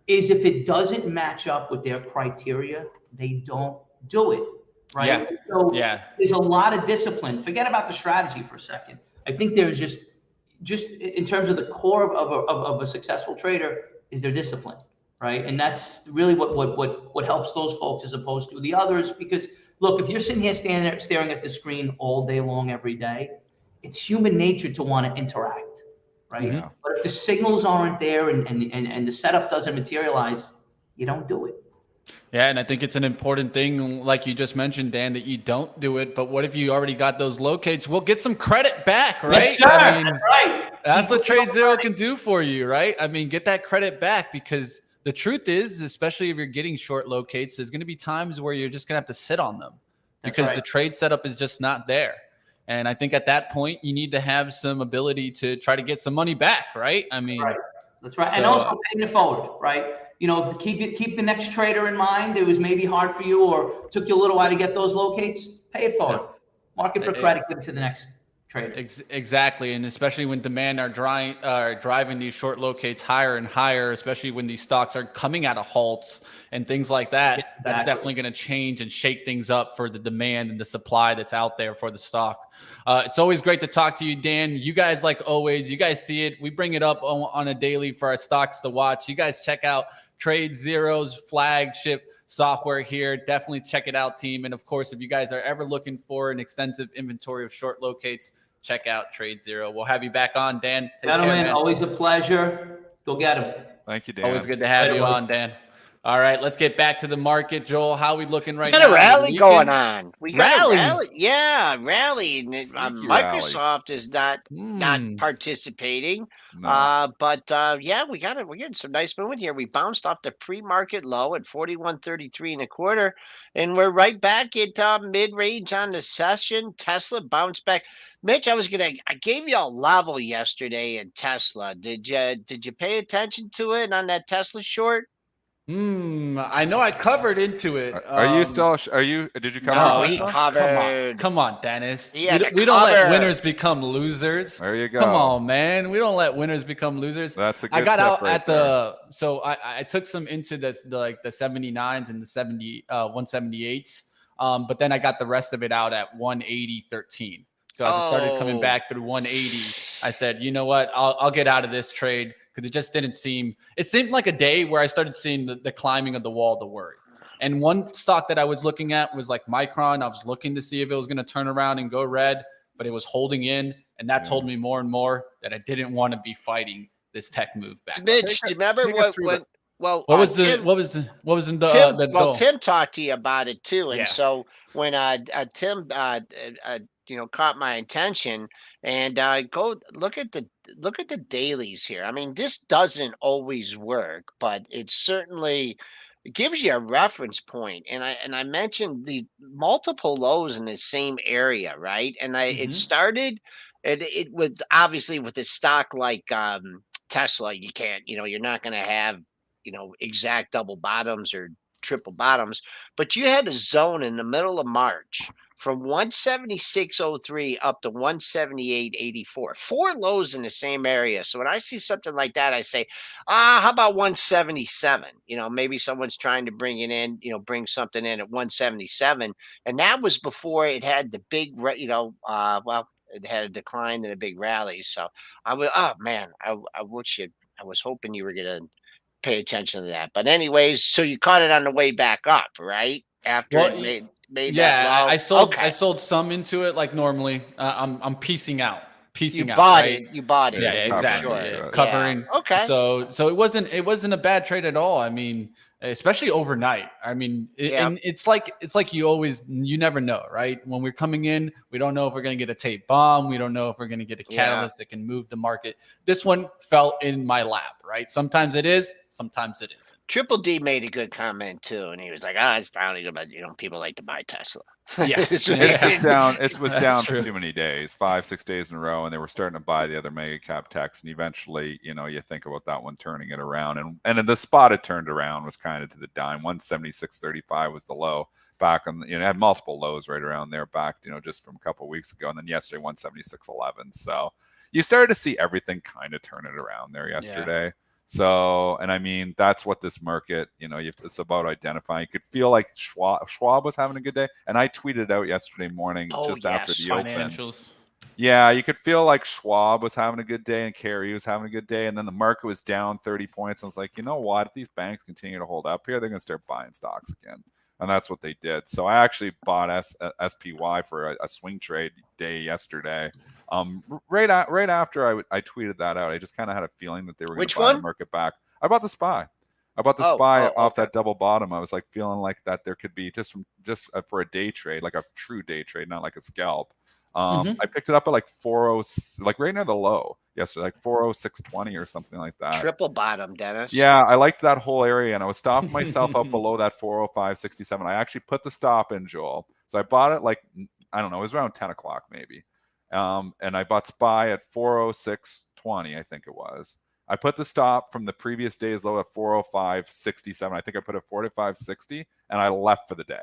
if it doesn't match up with their criteria, they don't do it. Right. Yeah. So there's a lot of discipline. Forget about the strategy for a second. I think there's just in terms of the core of a successful trader is their discipline, right? And that's really what helps those folks as opposed to the others. Because look, if you're sitting here staring at the screen all day long every day, it's human nature to want to interact, right? Yeah. But if the signals aren't there and the setup doesn't materialize, you don't do it. Yeah, and I think it's an important thing, like you just mentioned, Dan, that you don't do it. But what if you already got those locates? We'll get some credit back, right? Yes, sir. That's right. That's what TradeZero can do for you, right? I mean, get that credit back, because the truth is, especially if you're getting short locates, there's going to be times where you're just going to have to sit on them because the trade setup is just not there. And I think at that point, you need to have some ability to try to get some money back, right? I mean, that's right. And also paying it forward, right? Keep the next trader in mind. It was maybe hard for you or took you a little while to get those locates. Pay it forward. Market for credit, give it to the next trader. Exactly, and especially when demand are driving these short locates higher and higher, especially when these stocks are coming out of halts and things like that. Yeah, That's exactly. definitely going to change and shake things up for the demand and the supply that's out there for the stock. It's always great to talk to you, Dan. You guys, like always, you guys see it. We bring it up on a daily for our stocks to watch. You guys check out TradeZero's flagship software here. Definitely check it out, team. And of course, if you guys are ever looking for an extensive inventory of short locates, check out TradeZero. We'll have you back on, Dan. Take Gentlemen, care, man. always a pleasure. Go get them. Thank you, Dan. Always good to have Later, you buddy. on, Dan. All right, let's get back to the market. Joel, how are we looking right We now? got a rally going on. We got Rally? a rally. Yeah, rally. And Sneaky Microsoft is not Hmm. participating. No. But yeah, we're getting some nice movement here. We bounced off the pre-market low at 41.33 1/4, and we're right back at mid-range on the session. Tesla bounced back. Mitch, I gave you a level yesterday in Tesla. Did you pay attention to it on that Tesla short? I know I covered into it. Are you still? Did you cover No, Tesla? he Come on, covered. come on, Dennis. He had to We don't let cover. winners become losers. There you go. Come on, man. We don't let winners become losers. That's a good I got tip out right at there. so I took some into the 79s and the 178s. But then I got the rest of it out at 180.13. So as it started coming back through 180, I said, you know what? I'll get out of this trade because it seemed like a day where I started seeing the climbing of the wall to worry. And one stock that I was looking at was like Micron. I was looking to see if it was going to turn around and go red, but it was holding in. And that told me more and more that I didn't want to be fighting this tech move back. Mitch, do you remember take us through what was in Tim, the well, goal? Tim talked to you about it too, and Yeah. so when Tim caught my attention, and go look at the dailies here. I mean, this doesn't always work, but it certainly gives you a reference point. And I mentioned the multiple lows in the same area, right? And it started it with obviously with a stock like Tesla, you can't, you're not going to have exact double bottoms or triple bottoms, but you had a zone in the middle of March from 176.03 up to 178.84. Four lows in the same area. So when I see something like that, I say, how about 177? Maybe someone's trying to bring it in, bring something in at 177. And that was before it had the big, it had a decline and a big rally. So I was hoping you were going to pay attention to that. But anyways, so you caught it on the way back up, right? After Well, it made Yeah, that low. I sold some into it like normally. I'm piecing out. You Out, bought right? it. You bought it. Yeah, It's exactly. covering Sure. into it. Covering. Yeah. Okay. So it wasn't a bad trade at all. I mean, especially overnight. I mean, and it's like you never know, right? When we're coming in, we don't know if we're going to get a tape bomb. We don't know if we're going to get a catalyst that can move the market. This one fell in my lap, right? Sometimes it is, sometimes it isn't. Triple D made a good comment too, and he was like, it's down, but people like to buy Tesla. Yeah. It's just down. It was That's down true. for too many days, 5-6 days in a row, and they were starting to buy the other mega cap techs. And eventually, you think about that one turning it around, and in the spot it turned around was kind of to the dime. 176.35 was the low back on. It had multiple lows right around there back, just from a couple of weeks ago, and then yesterday 176.11. So you started to see everything kind of turn it around there yesterday. Yeah. So, and I mean, that's what this market, it's about identifying. You could feel like Schwab was having a good day. And I tweeted out yesterday morning, after the financials. open. Yeah, you could feel like Schwab was having a good day and Carey was having a good day. And then the market was down 30 points. I was like, you know what? If these banks continue to hold up here, they're going to start buying stocks again. And that's what they did. So I actually bought SPY for a swing trade day yesterday. Right after I tweeted that out, I just kind of had a feeling that they were going to buy the market back. I bought the SPY. Off that double bottom. I was like feeling like that there could be just for a day trade, like a true day trade, not like a scalp. I picked it up at like 4.0, like right near the low yesterday, like 4.0620 or something like that. Triple bottom, Dennis. Yeah, I liked that whole area, and I was stopping myself up below that 4.0567. I actually put the stop in, Joel. So I bought it like, I don't know, it was around 10 o'clock maybe. And I bought SPY at 4.0620, I think it was. I put the stop from the previous day's low at 4.0567. I think I put it 4.0560, and I left for the day.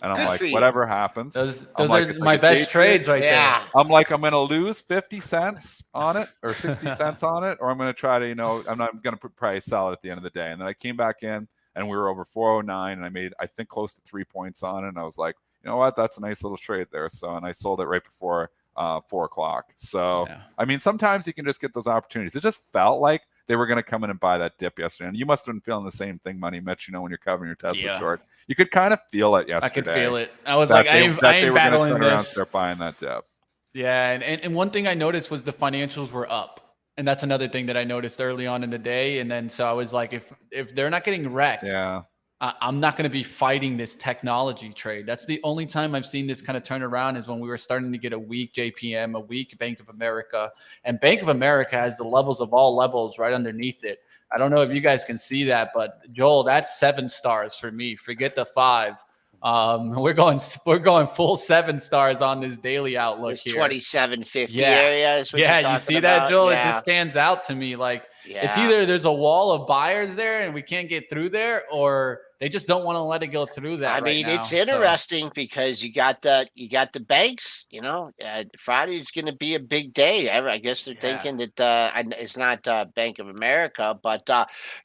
And I'm Good like, for you. whatever happens. Those I'm like, are it's my like a day best trades right Yeah. I'm like, I'm going to lose 50 cents on it or 60 cents on it, or I'm going to try to, I'm going to probably sell it at the end of the day. And then I came back in and we were over 409 and I made, I think, close to 3 points on it. And I was like, you know what? That's a nice little trade there. So, and I sold it right before 4 o'clock. So, Yeah. I mean, sometimes you can just get those opportunities. It just felt like they were going to come in and buy that dip yesterday. And you must have been feeling the same thing, Money Mitch, when you're covering your Tesla Yeah. short. You could kind of feel it I yesterday. could feel it. I was that like, they, I ain't were going to battling turn around and this. start buying that dip. Yeah, and one thing I noticed was the financials were up. And that's another thing that I noticed early on in the day. And then so I was like, if they're not getting wrecked, Yeah. I'm not going to be fighting this technology trade. That's the only time I've seen this kind of turn around is when we were starting to get a weak JPM, a weak Bank of America. And Bank of America has the levels of all levels right underneath it. I don't know if you guys can see that, but Joel, that's 7 stars for me. Forget the 5. We're going full 7 stars on this daily outlook This here. 2750 area is what you're talking you see about? that, Joel? Yeah. It just stands out to me. Like it's Yeah. either there's a wall of buyers there and we can't get through there, or they just don't want to let it go through that. I mean, right it's now. interesting because you got the banks. Friday's going to be a big day. I guess they're thinking that it's not Bank of America, but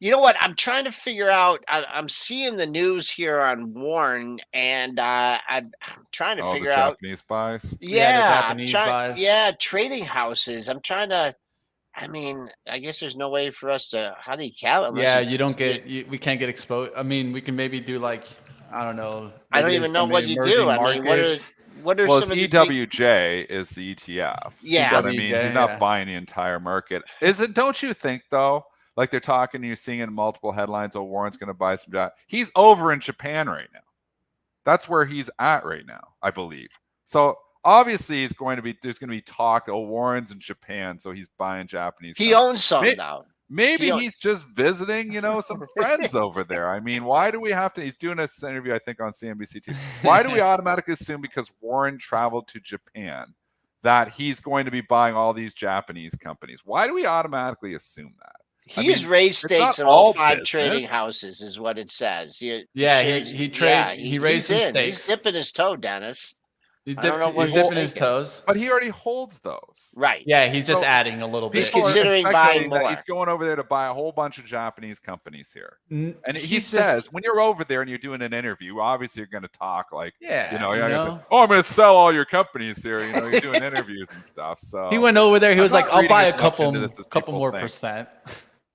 you know what? I'm trying to figure out. I'm seeing the news here on Warren, and I'm trying to figure the out. Japanese buys. Yeah, the Yeah, Japanese buys. Yeah, trading houses. I'm trying to. I mean, I guess there's no way for us to. How do you count? You don't get. We can't get exposed. I mean, we can maybe do like I don't know. I don't maybe even know some what you do. emerging I mean, markets. what are Well, some it's of the big, EWJ is the ETF. Yeah. But I mean, EWJ, he's not yeah. buying the entire market. Is it? Don't you think though? Like they're talking, you're seeing in multiple headlines. Oh, Warren's going to buy some. He's over in Japan right now. That's where he's at right now, I believe. So obviously, there's going to be talk. Oh, Warren's in Japan, so he's buying Japanese. He companies. owns some now. Maybe he's just visiting, some friends over there. I mean, why do we have to? He's doing this interview, I think, on CNBC too. Why do we automatically assume because Warren traveled to Japan that he's going to be buying all these Japanese companies? Why do we automatically assume that? He has raised stakes in all 5 trading houses, is what it says. He He's raised some in. stakes. He's dipping his toe, Dennis. He's don't know what dipping he's his toes. But he already holds those. Right. Yeah, he's just adding a little bit. He's considering buying more. That he's going over there to buy a whole bunch of Japanese companies here. And he He's says, just- when you're over there and you're doing an interview, obviously you're going to talk like, Yeah, you're you going to say, know? oh, I'm going to sell all your companies here. You're doing interviews and stuff. So He went over there. He was I'm like, not "I'll reading buy as a much couple into this as people more think. percent,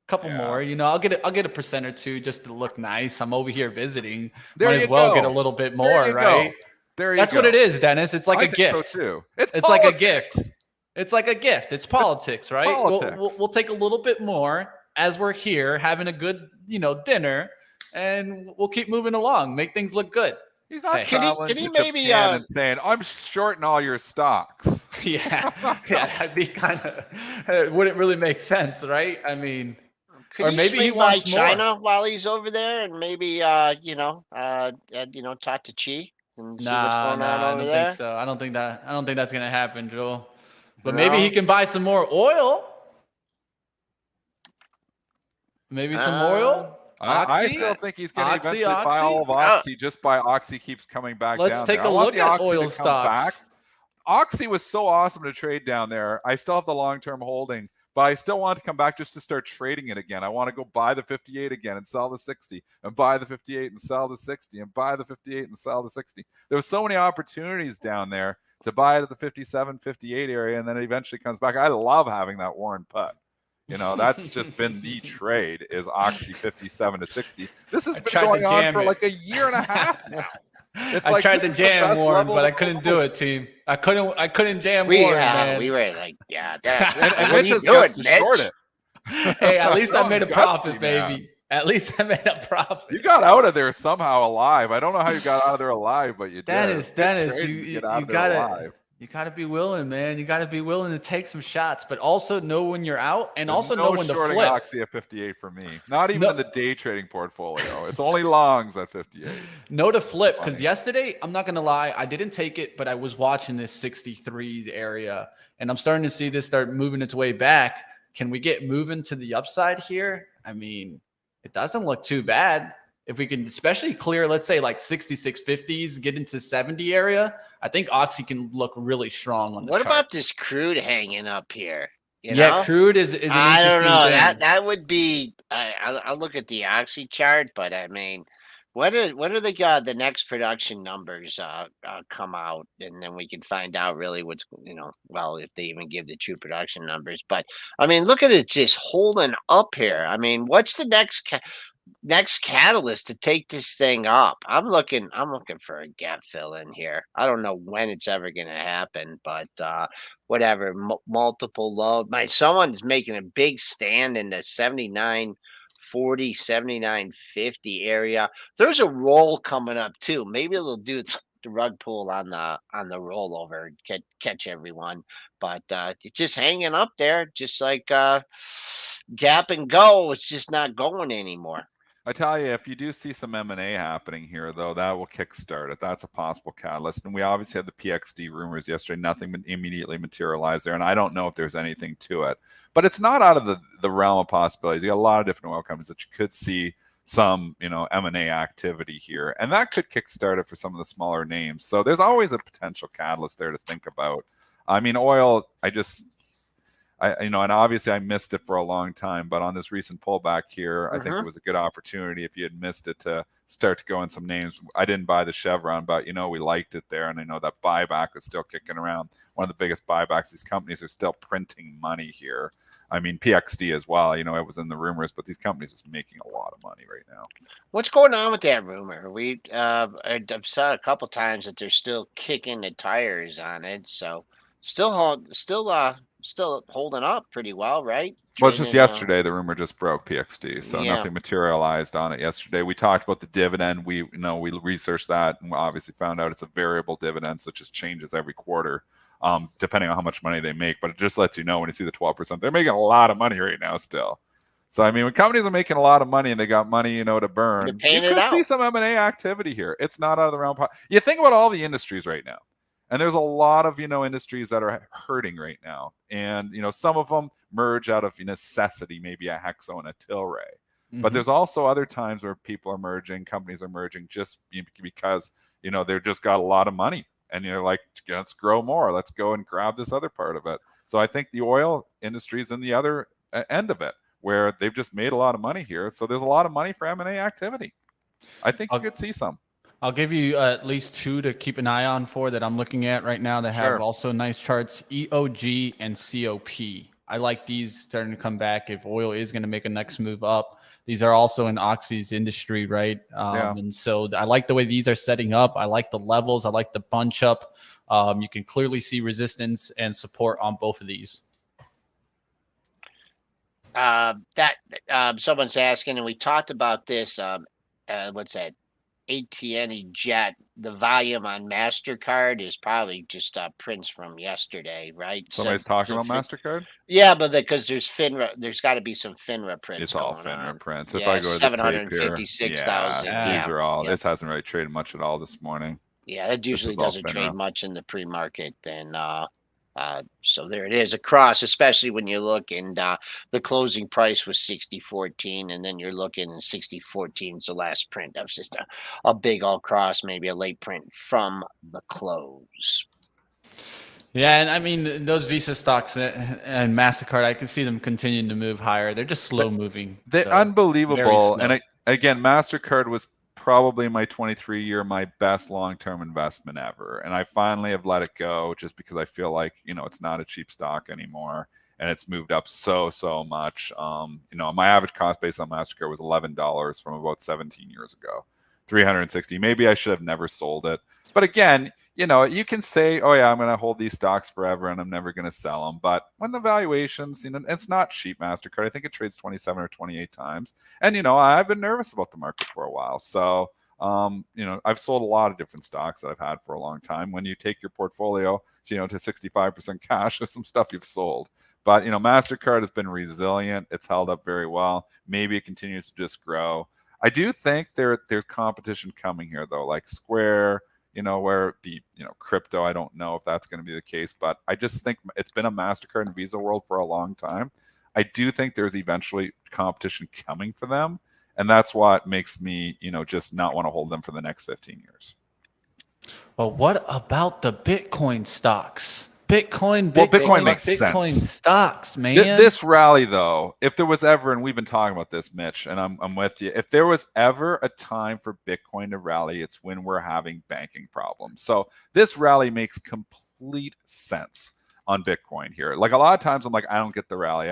couple Yeah. more. I'll get a percent or two just to look nice. I'm over here visiting. There Might you as well go. get a little bit There more, you right? go. There you That's go. what it is, Dennis. It's like I a think gift. So too. It's politics. like a gift. It's like a gift. It's politics, right? politics. We'll take a little bit more as we're here having a good, dinner, and we'll keep moving along. Make things look good. He's not Hey. traveling Can he to maybe, Japan and saying, I'm shorting all your stocks. Yeah, that'd be kind of. It wouldn't really make sense, right? I mean. Could Or he maybe he swing by wants more. China while he's over there and maybe talk to Chi and see what's going on I over don't there? think so. I don't think that's gonna happen, Joel. But No? maybe he can buy some more oil. Maybe some oil. I Oxy? still think he's going to Oxy, eventually buy all of Oxy just by Oxy keeps coming back Let's down take there. a I want look the at Oxy oil to come back. stocks. Oxy was so awesome to trade down there. I still have the long-term holding, but I still want to come back just to start trading it again. I want to go buy the 58 again and sell the 60 and buy the 58 and sell the 60 and buy the 58 and sell the 60. There were so many opportunities down there to buy it at the 57, 58 area, and then it eventually comes back. I love having that Warren put. That's just been the trade is Oxy 57 to 60. This has been going on for like a year and a half now. It's I like tried this to is the jam best Warren, level but I of couldn't do levels. it, team. I couldn't jam Warren, man. We were like, yeah. And What Mitch are you has doing, guts to short Mitch? it. Hey, at least I made a Gutsy, profit, man. baby. At least I made a profit. You got out of there somehow alive. I don't know how you got out of there alive, but you did. Dennis, Good trading to you get out of there gotta alive. you gotta be willing, man. You gotta be willing to take some shots, but also know when you're out, and also no know when to shorting flip. Oxy at 58 for me. Not even No. in the day trading portfolio. It's only longs at 58. Know to flip, because Funny. yesterday, I'm not gonna lie, I didn't take it, but I was watching this 63 area, and I'm starting to see this start moving its way back. Can we get moving to the upside here? I mean, it doesn't look too bad. if we can especially clear, let's say like 66.50s, get into 70 area, I think Oxy can look really strong on the What chart. about this crude hanging up here? You Yeah, know? crude is an I don't interesting know. thing. That would be. I'll look at the Oxy chart, but I mean, when are the next production numbers come out, and then we can find out really what's well, if they even give the true production numbers. But I mean, look at it just holding up here. I mean, what's the next catalyst to take this thing up? I'm looking for a gap fill in here. I don't know when it's ever going to happen, but whatever. Multiple low. Someone's making a big stand in the 79.40, 79.50 area. There's a roll coming up too. Maybe they'll do the rug pull on the rollover, catch everyone. But it's just hanging up there, just like gap and go. It's just not going anymore. I tell you, if you do see some M&A happening here, though, that will kickstart it. That's a possible catalyst. And we obviously had the PXD rumors yesterday. Nothing immediately materialized there, and I don't know if there's anything to it. But it's not out of the realm of possibilities. You got a lot of different oil companies that you could see some, M&A activity here, and that could kickstart it for some of the smaller names. So there's always a potential catalyst there to think about. I mean, oil, and obviously I missed it for a long time, but on this recent pullback here, I think it was a good opportunity if you had missed it to start to go in some names. I didn't buy the Chevron, but we liked it there, and I know that buyback is still kicking around. One of the biggest buybacks. These companies are still printing money here. I mean, PXD as well. It was in the rumors, but these companies are making a lot of money right now. What's going on with that rumor? I've saw a couple times that they're still kicking the tires on it, so still holding up pretty well, right? Well, it's just Trading, yesterday the rumor just broke PXD, so Yeah. nothing materialized on it yesterday. We talked about the dividend. We researched that and we obviously found out it's a variable dividend, so it just changes every quarter, depending on how much money they make. But it just lets you know when you see the 12%, they're making a lot of money right now still. So I mean, when companies are making a lot of money and they got money, to burn, you could see some M&A activity here. It's not out of the realm. You think about all the industries right now. And there's a lot of, industries that are hurting right now. And, some of them merge out of necessity, maybe a Hexo and a Tilray. But there's also other times where companies are merging just because, they've just got a lot of money. And you're like, let's grow more. Let's go and grab this other part of it. So I think the oil industry is in the other end of it, where they've just made a lot of money here. So there's a lot of money for M&A activity. I think you could see some. I'll give you at least two to keep an eye on that I'm looking at right now that have also nice charts: EOG and COP. I like these starting to come back if oil is going to make a next move up. These are also in Oxy's industry, right? And so I like the way these are setting up. I like the levels. I like the bunch up. You can clearly see resistance and support on both of these. Someone's asking, and we talked about this. What's that? ATN Jet, the volume on MasterCard is probably just prints from yesterday, right? Somebody's talking about MasterCard? Yeah, but because there's FINRA, there's got to be some FINRA prints. It's all FINRA prints. Yeah, if I go to the tape here, 756,000. These are all. This hasn't really traded much at all this morning. Yeah, it usually doesn't trade much in the pre-market. And so there it is across, especially when you look, and the closing price was 60.14, and then you're looking 60.14 is the last print. That was just a big all cross, maybe a late print from the close. Yeah, and I mean, those Visa stocks and MasterCard, I can see them continuing to move higher. They're just slow moving. They're unbelievable. And again, MasterCard was probably my 23-year, my best long-term investment ever. And I finally have let it go just because I feel like, it's not a cheap stock anymore. And it's moved up so much. My average cost base on MasterCard was $11 from about 17 years ago. 360. Maybe I should have never sold it. But again, you can say, oh yeah, I'm going to hold these stocks forever and I'm never going to sell them. But when the valuations, it's not cheap, MasterCard. I think it trades 27 or 28 times. And, I've been nervous about the market for a while. So, I've sold a lot of different stocks that I've had for a long time. When you take your portfolio, to 65% cash, there's some stuff you've sold. But, MasterCard has been resilient. It's held up very well. Maybe it continues to just grow. I do think there's competition coming here, though, like Square, where the, crypto, I don't know if that's going to be the case, but I just think it's been a MasterCard and Visa world for a long time. I do think there's eventually competition coming for them. And that's what makes me, just not want to hold them for the next 15 years. Well, what about the Bitcoin stocks? Bitcoin makes Bitcoin sense. stocks, man. This rally, though, if there was ever, and we've been talking about this, Mitch, and I'm with you, if there was ever a time for Bitcoin to rally, it's when we're having banking problems. So this rally makes complete sense on Bitcoin here. Like a lot of times I'm like, I don't get the rally.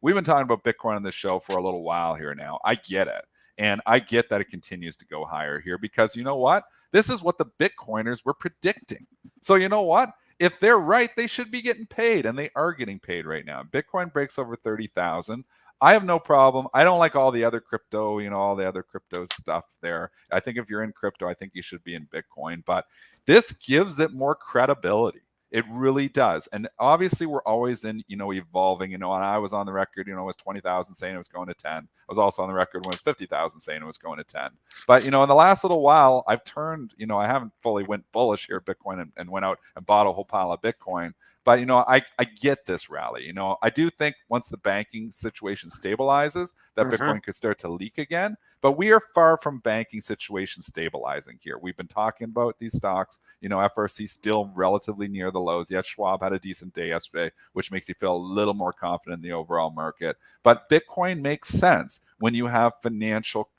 We've been talking about Bitcoin on this show for a little while here now. I get it. And I get that it continues to go higher here because you know what? This is what the Bitcoiners were predicting. So you know what? If they're right, they should be getting paid, and they are getting paid right now. Bitcoin breaks over 30,000. I have no problem. I don't like all the other crypto, all the other crypto stuff there. I think if you're in crypto, I think you should be in Bitcoin, but this gives it more credibility. It really does. And obviously we're always in, evolving, and I was on the record, it was 20,000 saying it was going to 10. I was also on the record when it was 50,000 saying it was going to 10. But, in the last little while, I've turned, I haven't fully went bullish here at Bitcoin and went out and bought a whole pile of Bitcoin. But, I get this rally. I do think once the banking situation stabilizes, that Bitcoin could start to leak again. But we are far from banking situation stabilizing here. We've been talking about these stocks. FRC still relatively near the lows. Yes, Schwab had a decent day yesterday, which makes you feel a little more confident in the overall market. But Bitcoin makes sense when you have financial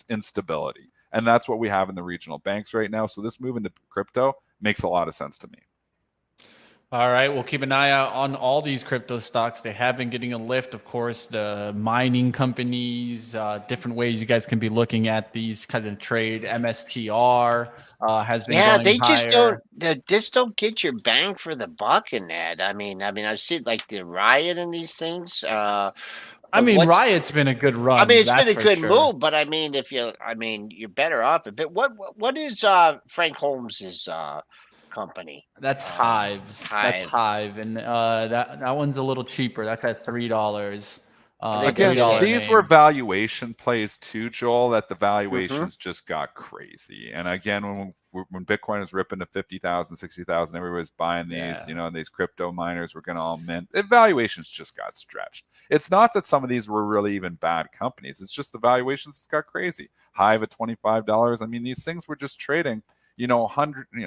instability. And that's what we have in the regional banks right now. So this move into crypto makes a lot of sense to me. All right, we'll keep an eye out on all these crypto stocks. They have been getting a lift, of course, the mining companies, different ways you guys can be looking at these kinds of trade. MSTR has been going they higher. just don't get your bang for the buck in that. I mean, I've seen like the Riot and these things. Riot's been a good run. I mean, it's that's been a for good sure. move, but I mean, you're better off a bit. What is Frank Holmes's company? That's Hives. That's Hive, and that one's a little cheaper. That's at $3. Again, these were valuation plays too, Joel, that the valuations Mm-hmm. just got crazy. And again, when Bitcoin was ripping to 50,000, 60,000, everybody was buying these, these crypto miners were going to all mint. The valuations just got stretched. It's not that some of these were really even bad companies. It's just the valuations got crazy. Hive at $25. I mean, these things were just trading, 100, they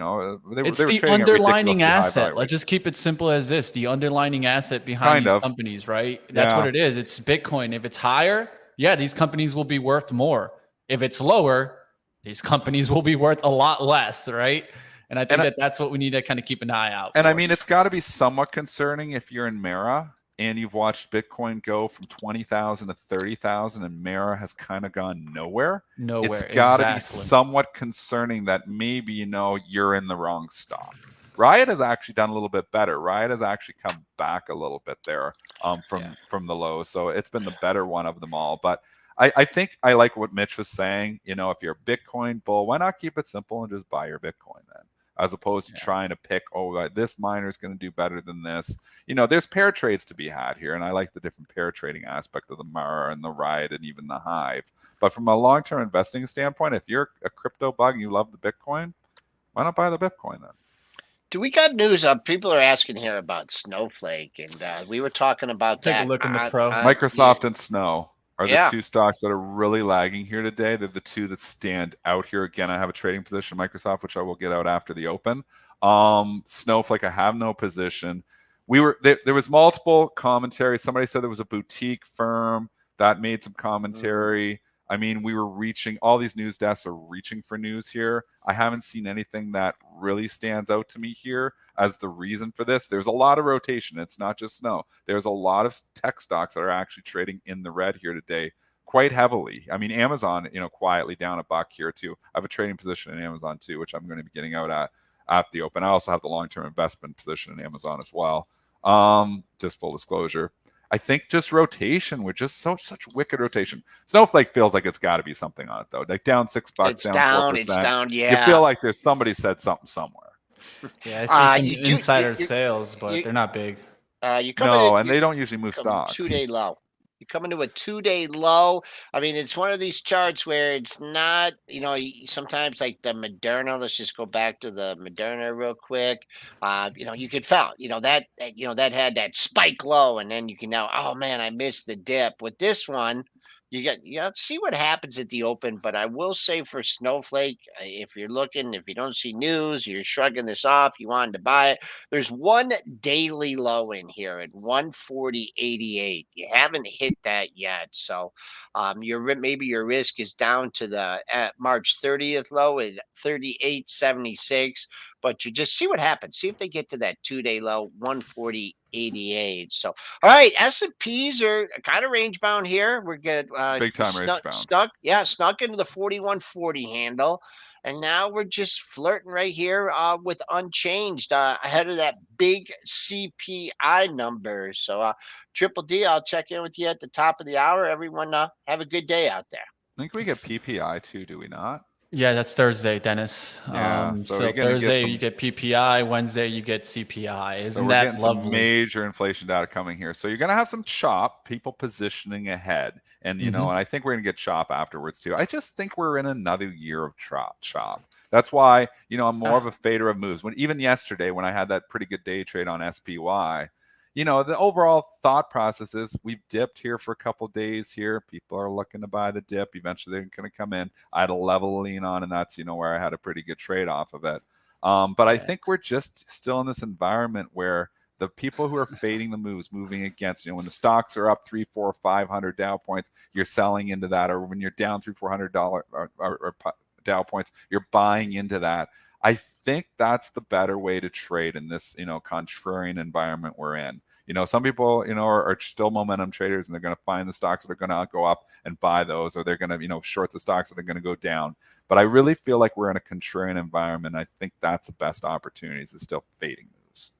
it's were the trading underlining asset. Let's just keep it simple as this: the underlining asset behind these companies, right? That's what it is. It's Bitcoin. If it's higher, these companies will be worth more. If it's lower, these companies will be worth a lot less, right? And I think that's what we need to kind of keep an eye out for. And I mean, it's got to be somewhat concerning if you're in Mara and you've watched Bitcoin go from 20,000 to 30,000 and Mara has kind of gone nowhere. It's got to be somewhat concerning that maybe, you're in the wrong stock. Riot has actually done a little bit better. Riot has actually come back a little bit there from the low. So it's been the better one of them all. But I think I like what Mitch was saying. If you're a Bitcoin bull, why not keep it simple and just buy your Bitcoin then? As opposed to trying to pick, this miner is going to do better than this. There's pair trades to be had here, and I like the different pair trading aspect of the Mara and the Riot and even the Hive. But from a long-term investing standpoint, if you're a crypto bug and you love the Bitcoin, why not buy the Bitcoin then? Do we got news? People are asking here about Snowflake, and we were talking about that. Take a look in the pro. Microsoft and Snow are the two stocks that are really lagging here today. They're the two that stand out here. Again, I have a trading position, Microsoft, which I will get out after the open. Snowflake, I have no position. There was multiple commentary. Somebody said there was a boutique firm that made some commentary. I mean, we were reaching, all these news desks are reaching for news here. I haven't seen anything that really stands out to me here as the reason for this. There's a lot of rotation. It's not just Snow. There's a lot of tech stocks that are actually trading in the red here today quite heavily. I mean, Amazon, quietly down $1 here too. I have a trading position in Amazon too, which I'm going to be getting out at the open. I also have the long-term investment position in Amazon as well. Just full disclosure. I think just rotation. We're just such wicked rotation. Snowflake feels like it's got to be something on it though. Like down $6, it's down 4%. It's down. Yeah. You feel like there's somebody said something somewhere. Yeah, it's just some insider sales, but they're not big. And they don't usually move stocks. 2-day low. You come into a 2-day low. I mean, it's one of these charts where it's not, sometimes like the Moderna. Let's just go back to the Moderna real quick. You could found, that had that spike low, and then you can now, oh man, I missed the dip. With this one, see what happens at the open. But I will say for Snowflake, if you're looking, if you don't see news, you're shrugging this off, you wanted to buy it. There's one daily low in here at 140.88. You haven't hit that yet, so maybe your risk is down to the March 30th low at 38.76. But you just see what happens. See if they get to that 2-day low, 140.88. So, all right, S&Ps are kind of range bound here. We're good. Big time range bound. Snuck into the 4140 handle. And now we're just flirting right here with unchanged ahead of that big CPI number. So, Triple D, I'll check in with you at the top of the hour. Everyone have a good day out there. I think we get PPI too, do we not? Yeah, that's Thursday, Dennis. Yeah, so Thursday you get PPI, Wednesday you get CPI. Isn't that lovely? Some major inflation data coming here. So you're going to have some chop, people positioning ahead. And, and I think we're going to get chop afterwards too. I just think we're in another year of chop. That's why, I'm more of a fader of moves. Even yesterday when I had that pretty good day trade on SPY, the overall thought process is we've dipped here for a couple of days here. People are looking to buy the dip. Eventually they're going to come in. I had a level lean on, and that's, where I had a pretty good trade off of it. But I think we're just still in this environment where the people who are fading the moves, moving against, when the stocks are up 300, 400, 500 Dow points, you're selling into that. Or when you're down $300, $400 or Dow points, you're buying into that. I think that's the better way to trade in this, contrarian environment we're in. Some people, are still momentum traders, and they're going to find the stocks that are going to go up and buy those, or they're going to, short the stocks that are going to go down. But I really feel like we're in a contrarian environment. I think that's the best opportunities is still fading moves.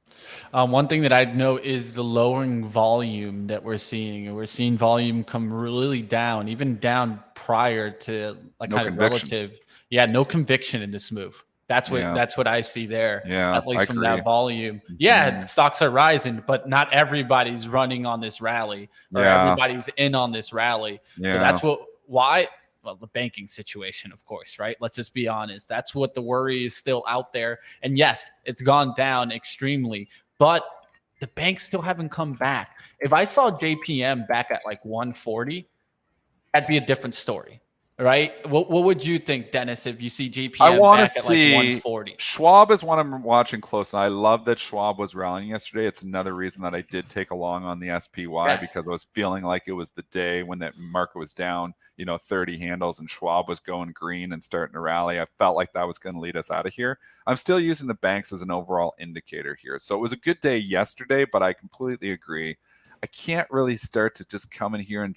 One thing that I'd note is the lowering volume that we're seeing. And we're seeing volume come really down, even down prior to relative. Yeah, no conviction in this move. That's what I see there. Yeah, at least from that volume. Yeah, stocks are rising, but not everybody's running on this rally, or everybody's in on this rally. Yeah. So why. Well, the banking situation, of course, right? Let's just be honest. That's what the worry is still out there. And yes, it's gone down extremely, but the banks still haven't come back. If I saw JPM back at like 140, that'd be a different story. Right? What would you think, Dennis, if you see JPM I want back to at like see 140? Schwab is one I'm watching close. And I love that Schwab was rallying yesterday. It's another reason that I did take along on the SPY because I was feeling like it was the day when that market was down, 30 handles, and Schwab was going green and starting to rally. I felt like that was going to lead us out of here. I'm still using the banks as an overall indicator here. So it was a good day yesterday, but I completely agree. I can't really start to just come in here and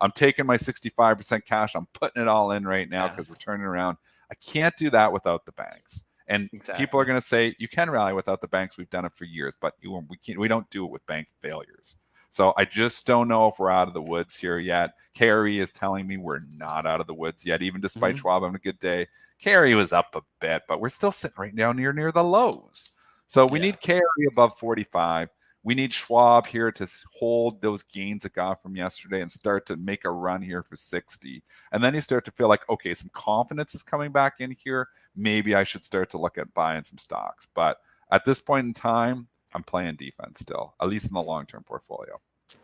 I'm taking my 65% cash. I'm putting it all in right now because we're turning around. I can't do that without the banks. And people are going to say, you can rally without the banks. We've done it for years, but we don't do it with bank failures. So I just don't know if we're out of the woods here yet. Carrie is telling me we're not out of the woods yet, even despite Schwab having a good day. Carrie was up a bit, but we're still sitting right down near the lows. So we need Carrie above 45. We need Schwab here to hold those gains it got from yesterday and start to make a run here for 60. And then you start to feel like, okay, some confidence is coming back in here. Maybe I should start to look at buying some stocks. But at this point in time, I'm playing defense still, at least in the long-term portfolio.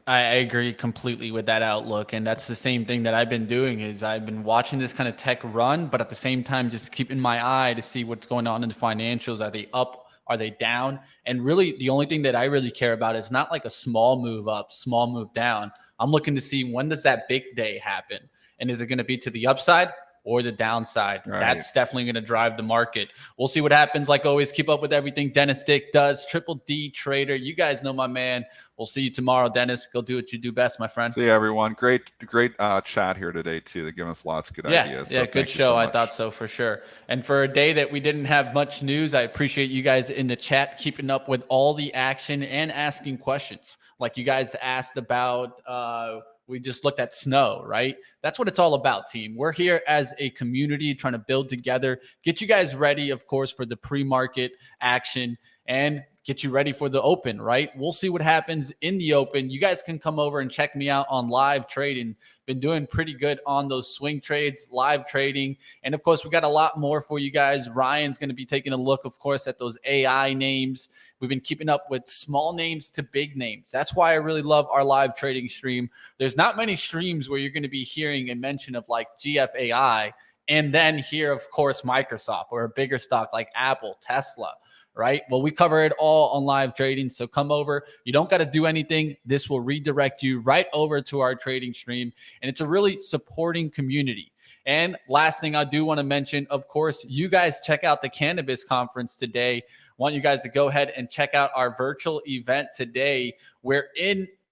I agree completely with that outlook. And that's the same thing that I've been doing is I've been watching this kind of tech run, but at the same time, just keeping my eye to see what's going on in the financials. Are they up? Are they down? And really, the only thing that I really care about is not like a small move up, small move down. I'm looking to see when does that big day happen? And is it going to be to the upside or the downside? Right. That's definitely going to drive the market. We'll see what happens. Like always, keep up with everything Dennis Dick does. Triple D Trader. You guys know my man. We'll see you tomorrow, Dennis. Go do what you do best, my friend. See you, everyone. Great chat here today, too. They're giving us lots of good ideas. Yeah, good show. I thought so for sure. And for a day that we didn't have much news, I appreciate you guys in the chat keeping up with all the action and asking questions. Like you guys asked about we just looked at snow, right? That's what it's all about, team. We're here as a community trying to build together, get you guys ready, of course, for the pre-market action and get you ready for the open, right? We'll see what happens in the open. You guys can come over and check me out on live trading. Been doing pretty good on those swing trades, live trading. And of course, we got a lot more for you guys. Ryan's going to be taking a look, of course, at those AI names. We've been keeping up with small names to big names. That's why I really love our live trading stream. There's not many streams where you're going to be hearing a mention of like GFAI and then here, of course, Microsoft or a bigger stock like Apple, Tesla. Right? Well, we cover it all on live trading. So come over. You don't got to do anything. This will redirect you right over to our trading stream. And it's a really supporting community. And last thing I do want to mention, of course, you guys check out the cannabis conference today. Want you guys to go ahead and check out our virtual event today. We're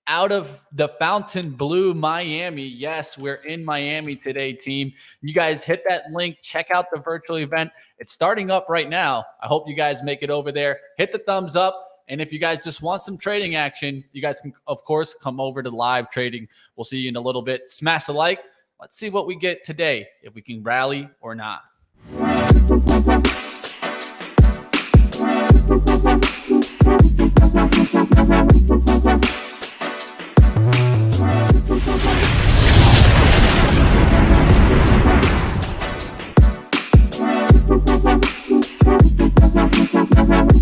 out of the Fontainebleau, Miami. Yes, we're in Miami today, team. You guys hit that link. Check out the virtual event. It's starting up right now. I hope you guys make it over there. Hit the thumbs up. And if you guys just want some trading action, you guys can, of course, come over to live trading. We'll see you in a little bit. Smash a like. Let's see what we get today, if we can rally or not.